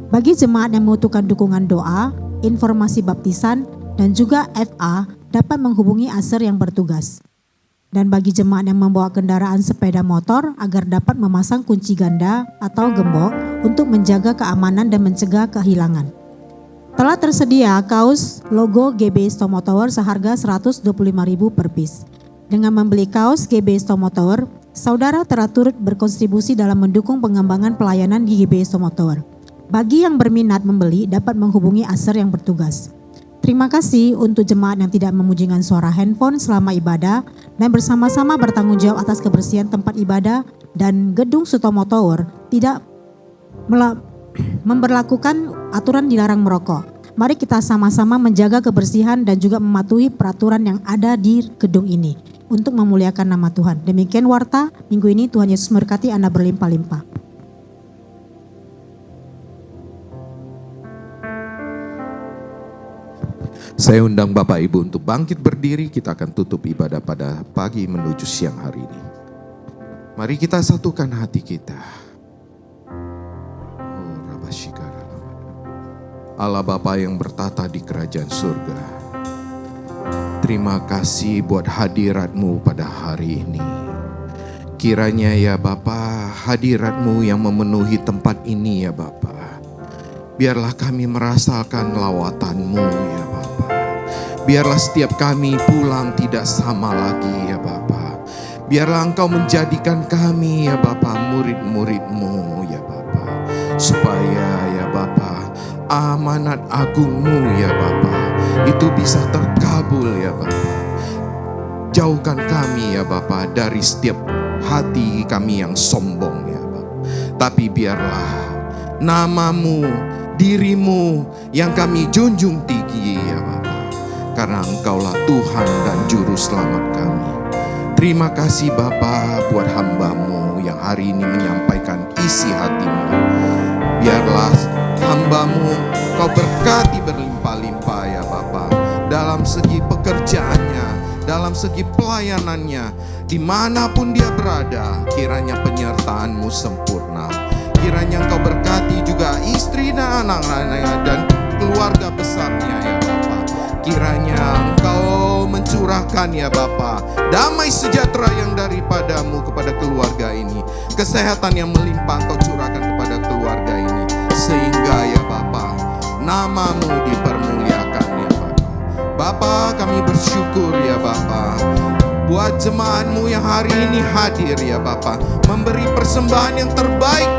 Bagi jemaat yang membutuhkan dukungan doa, informasi baptisan, dan juga FA, dapat menghubungi Aser yang bertugas. Dan bagi jemaat yang membawa kendaraan sepeda motor agar dapat memasang kunci ganda atau gembok untuk menjaga keamanan dan mencegah kehilangan. Telah tersedia kaos logo GBI Stomo Tower seharga Rp125.000 per piece. Dengan membeli kaos GBI Stomo Tower, saudara teratur berkontribusi dalam mendukung pengembangan pelayanan di GBI Stomo Tower. Bagi yang berminat membeli dapat menghubungi Aser yang bertugas. Terima kasih untuk jemaat yang tidak memunjingkan suara handphone selama ibadah dan bersama-sama bertanggung jawab atas kebersihan tempat ibadah dan gedung Sutomo Tower tidak memberlakukan aturan dilarang merokok. Mari kita sama-sama menjaga kebersihan dan juga mematuhi peraturan yang ada di gedung ini untuk memuliakan nama Tuhan. Demikian warta minggu ini. Tuhan Yesus memberkati Anda berlimpah-limpah. Saya undang Bapak Ibu untuk bangkit berdiri. Kita akan tutup ibadah pada pagi menuju siang hari ini. Mari kita satukan hati kita. Allah Bapa yang bertata di kerajaan surga, terima kasih buat hadirat-Mu pada hari ini. Kiranya ya Bapa, hadirat-Mu yang memenuhi tempat ini ya Bapa. Biarlah kami merasakan lawatan-Mu ya Bapa. Biarlah setiap kami pulang tidak sama lagi ya Bapa. Biarlah Engkau menjadikan kami ya Bapa murid-murid-Mu ya Bapa. Supaya ya Bapa, amanat agung-Mu ya Bapa itu bisa terkabul ya Bapa. Jauhkan kami ya Bapa dari setiap hati kami yang sombong ya Bapa. Tapi biarlah nama-Mu, diri-Mu yang kami junjung tinggi ya Bapa. Karena Engkaulah Tuhan dan Juru Selamat kami. Terima kasih Bapa buat hamba-Mu yang hari ini menyampaikan isi hati-Mu. Biarlah hamba-Mu Kau berkati berlimpah-limpah ya Bapa. Dalam segi pekerjaannya, dalam segi pelayanannya, dimanapun dia berada, kiranya penyertaan-Mu sempurna. Kiranya Engkau berkati juga istri dan anak-anaknya dan keluarga besarnya ya Bapa. Kiranya Engkau mencurahkan ya Bapa damai sejahtera yang daripada-Mu kepada keluarga ini. Kesehatan yang melimpah Engkau curahkan kepada keluarga ini. Sehingga ya Bapa, nama-Mu dipermuliakan ya Bapa. Bapa, kami bersyukur ya Bapa buat jemaat-Mu yang hari ini hadir ya Bapa, memberi persembahan yang terbaik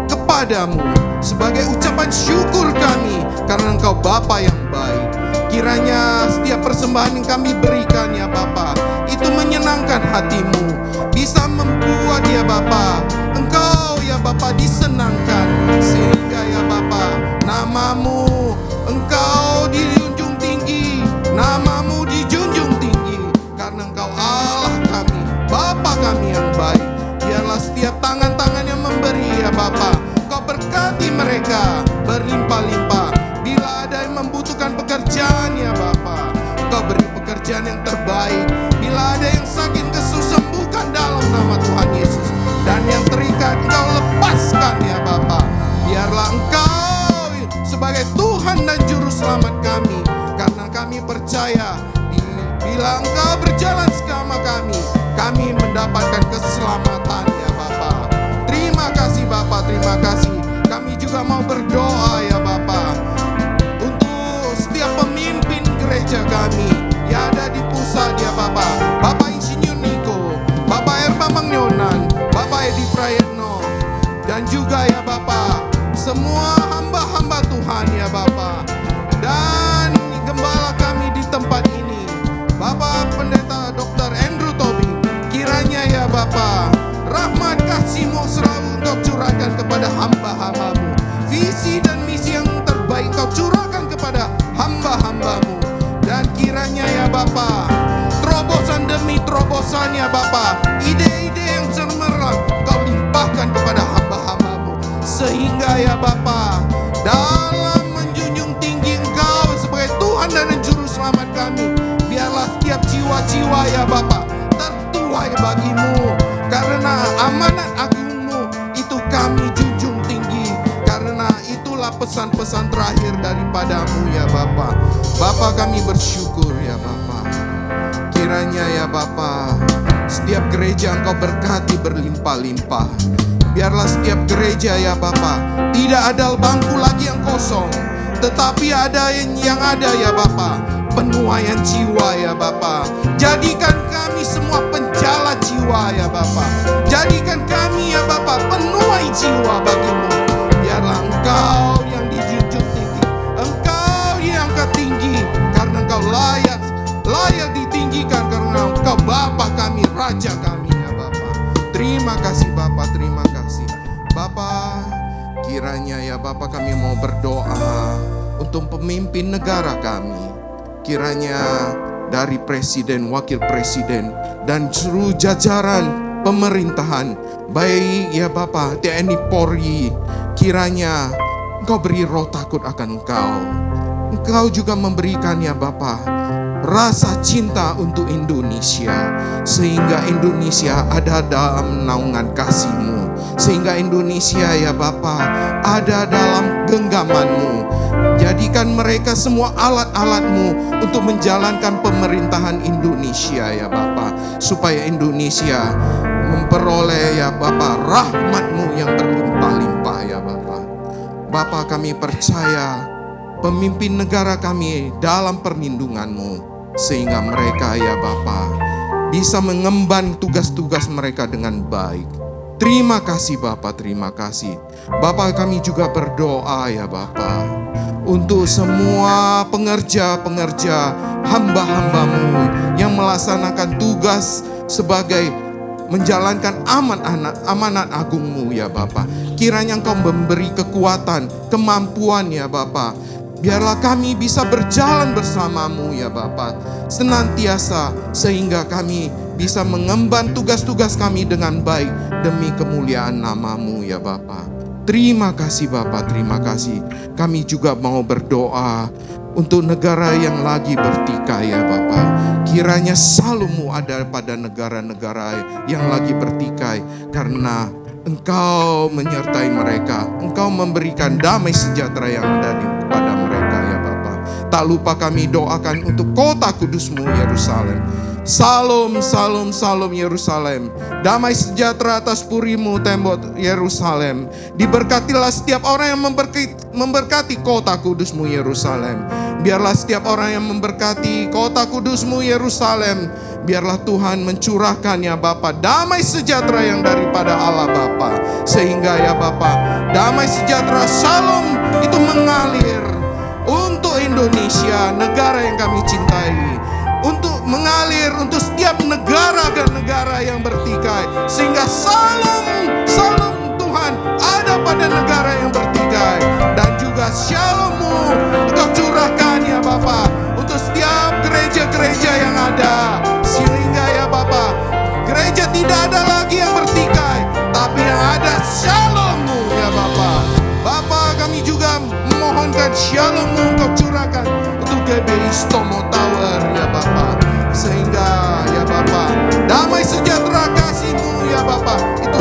kepadamu sebagai ucapan syukur kami karena Engkau Bapa yang baik. Kiranya setiap persembahan yang kami berikan ya Bapa itu menyenangkan hati-Mu, bisa membuat ya Bapa Engkau ya Bapa disenangkan, sehingga ya Bapa nama-Mu Engkau dijunjung tinggi, nama-Mu dijunjung tinggi karena Engkau Allah kami, Bapa kami yang baik. Biarlah setiap tangan-tangan yang memberi ya Bapa, Kau berkati mereka berlimpah-limpah. Bila ada yang membutuhkan pekerjaan ya Bapa, Kau beri pekerjaan yang terbaik. Bila ada yang sakit, kesembuhkan dalam nama Tuhan Yesus. Dan yang terikat Engkau lepaskan ya Bapa. Biarlah Engkau sebagai Tuhan dan Juru Selamat kami. Karena kami percaya bila Engkau berjalan bersama kami mendapatkan keselamatan ya Bapa. Terima kasih Bapa, terima kasih. Kami juga mau berdoa ya Bapa untuk setiap pemimpin gereja kami yang ada di pusat ya Bapa. Bapak Insinyur Niko, Bapak Hermamang Yonan, Bapak Edi Prayetno, dan juga ya Bapa semua hamba-hamba Tuhan ya Bapa. Dan gembala kami di tempat ini, Bapak Pendeta Dr. Andrew Tobi, kiranya ya Bapa rahmat kasih-Mu selalu Engkau curahkan kepada hamba-hamba-Mu. Visi dan misi yang terbaik Engkau curahkan kepada hamba-hamba-Mu. Dan kiranya ya Bapa terobosan demi terobosan ya Bapa, ide-ide yang cemerlang Engkau limpahkan kepada hamba-hamba-Mu. Sehingga ya Bapa dalam menjunjung tinggi Engkau sebagai Tuhan dan Juru Selamat kami, biarlah setiap jiwa-jiwa ya Bapa tertuai bagi-Mu. Karena amanat agung-Mu itu kami junjung tinggi. Karena itulah pesan-pesan terakhir daripada-Mu ya Bapa. Bapa kami bersyukur ya Bapa. Kiranya ya Bapa setiap gereja Engkau berkati berlimpah-limpah. Biarlah setiap gereja ya Bapa tidak ada bangku lagi yang kosong, tetapi ada yang ada ya Bapa penuaian jiwa ya Bapa. Jadikan kami semua penjala jiwa ya Bapa. Jadikan kami ya Bapa penuai jiwa bagi-Mu. Biarlah Engkau yang dijunjung tinggi, Engkau diangkat tinggi, karena Engkau layak ditinggikan, karena Engkau Bapa kami, Raja kami ya Bapa. Terima kasih Bapa, terima kasih Bapa. Kiranya ya Bapa kami mau berdoa untuk pemimpin negara kami. Kiranya dari presiden, wakil presiden, dan seluruh jajaran pemerintahan, baik ya Bapa TNI Polri, kiranya Engkau beri roh takut akan Engkau. Engkau juga memberikan ya Bapa rasa cinta untuk Indonesia, sehingga Indonesia ada dalam naungan kasih-Mu, sehingga Indonesia ya Bapa ada dalam genggaman-Mu. Jadikan mereka semua alat-alat-Mu untuk menjalankan pemerintahan Indonesia ya Bapa, supaya Indonesia memperoleh ya Bapa rahmat-Mu yang berlimpah-limpah ya Bapa. Bapa, kami percaya pemimpin negara kami dalam perlindungan-Mu, sehingga mereka ya Bapa bisa mengemban tugas-tugas mereka dengan baik. Terima kasih Bapa, terima kasih. Bapa, kami juga berdoa ya Bapa untuk semua pengerja-pengerja hamba-hamba-Mu yang melaksanakan tugas sebagai menjalankan amanat agung-Mu ya Bapa. Kiranya Engkau memberi kekuatan, kemampuan ya Bapa. Biarlah kami bisa berjalan bersama-Mu ya Bapa, senantiasa, sehingga kami bisa mengemban tugas-tugas kami dengan baik demi kemuliaan nama-Mu ya Bapa. Terima kasih Bapa, terima kasih. Kami juga mau berdoa untuk negara yang lagi bertikai ya Bapa. Kiranya selalu-Mu ada pada negara-negara yang lagi bertikai, karena Engkau menyertai mereka. Engkau memberikan damai sejahtera yang ada pada mereka ya Bapa. Tak lupa kami doakan untuk kota kudus-Mu Yerusalem. Salam, salam, salam Yerusalem. Damai sejahtera atas puri-Mu tembok Yerusalem. Diberkatilah setiap orang yang memberkati kota kudus-Mu Yerusalem. Biarlah setiap orang yang memberkati kota kudus-Mu Yerusalem, biarlah Tuhan mencurahkan ya Bapa damai sejahtera yang daripada Allah Bapa, sehingga ya Bapa damai sejahtera shalom itu mengalir untuk Indonesia, negara yang kami cintai, untuk mengalir untuk setiap negara dan negara yang bertikai, sehingga salam Tuhan ada pada negara yang bertikai, dan juga shalom-Mu Engkau curahkan ya Bapa untuk setiap gereja-gereja yang ada, sehingga ya Bapa gereja tidak ada lagi yang bertikai, tapi yang ada shalom-Mu ya Bapa. Bapa, kami juga memohonkan shalom-Mu Engkau curahkan untuk GBI Stomo Tower ya Bapa, sehingga ya Bapa damai sejahtera kasih-Mu ya Bapa itu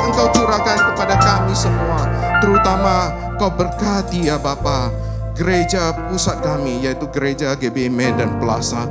Engkau curahkan kepada kami semua, terutama Kau berkati ya Bapa gereja pusat kami, yaitu gereja GBI Medan Plaza,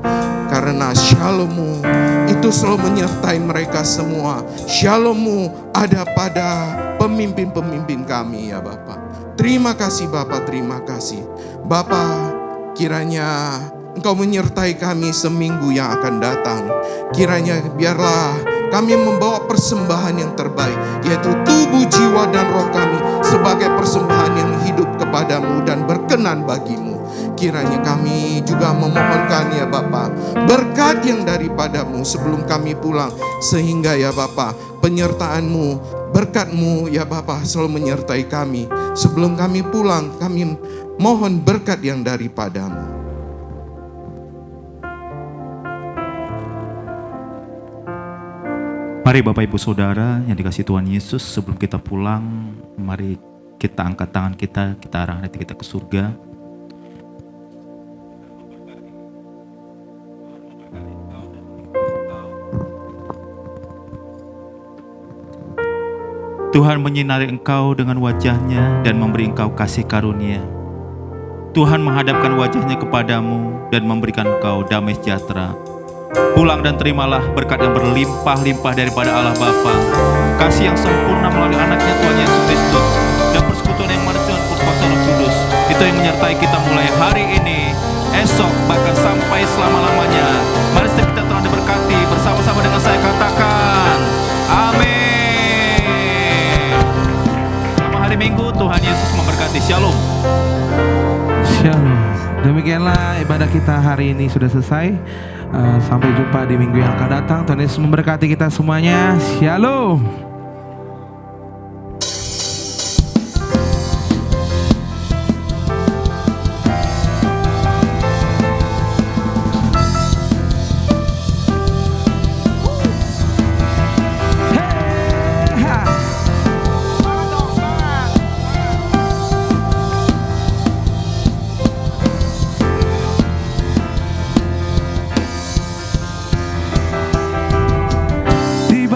karena shalom-Mu itu selalu menyertai mereka semua. Shalom-Mu ada pada pemimpin-pemimpin kami ya Bapa. Terima kasih Bapa, terima kasih Bapa. Kiranya Engkau menyertai kami seminggu yang akan datang. Kiranya biarlah kami membawa persembahan yang terbaik, yaitu tubuh, jiwa, dan roh kami sebagai persembahan yang hidup kepadamu dan berkenan bagimu. Kiranya kami juga memohonkan ya Bapa berkat yang daripadamu sebelum kami pulang, sehingga ya Bapa penyertaan-Mu, berkat-Mu ya Bapa selalu menyertai kami. Sebelum kami pulang, kami mohon berkat yang daripadamu. Mari Bapak Ibu Saudara yang dikasihi Tuhan Yesus, sebelum kita pulang, mari kita angkat tangan kita arahkan hati kita ke surga. Tuhan menyinari engkau dengan wajahnya dan memberi engkau kasih karunia. Tuhan menghadapkan wajahnya kepadamu dan memberikan engkau damai sejahtera. Pulang dan terimalah berkat yang berlimpah-limpah daripada Allah Bapa, kasih yang sempurna melalui anaknya Tuhan Yesus Kristus, dan persekutuan yang manis dengan kuasa Roh Kudus, itu yang menyertai kita mulai hari ini, esok, bahkan sampai selama-lamanya. Mari setiap kita telah diberkati, bersama-sama dengan saya katakan amin. Selamat hari Minggu, Tuhan Yesus memberkati. Shalom. Shalom. Demikianlah ibadah kita hari ini sudah selesai. Sampai jumpa di minggu yang akan datang. Tuhan Yesus memberkati kita semuanya. Shalom.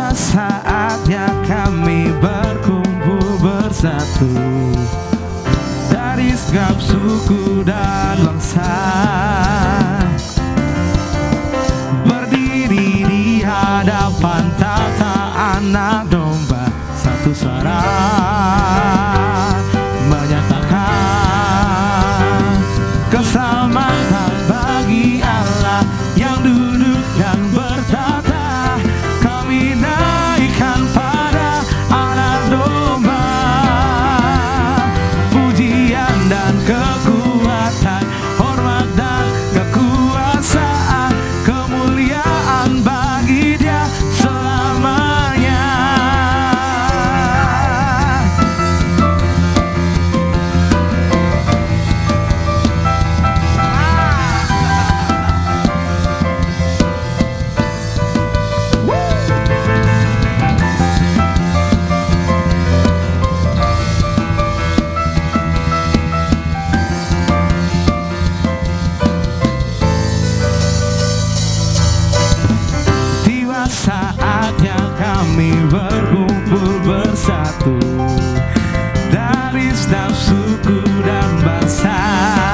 Saatnya anak domba, satu suara menyatakan keselamatan bagi Allah yang duduk dan bertata. Kami naikkan pada anak domba pujian dan kekuatan, hormat dan kekuasaan, kemuliaan bagi Dia selamanya. Tiba saatnya kami berkumpul bersatu dari setiap suku dan bangsa.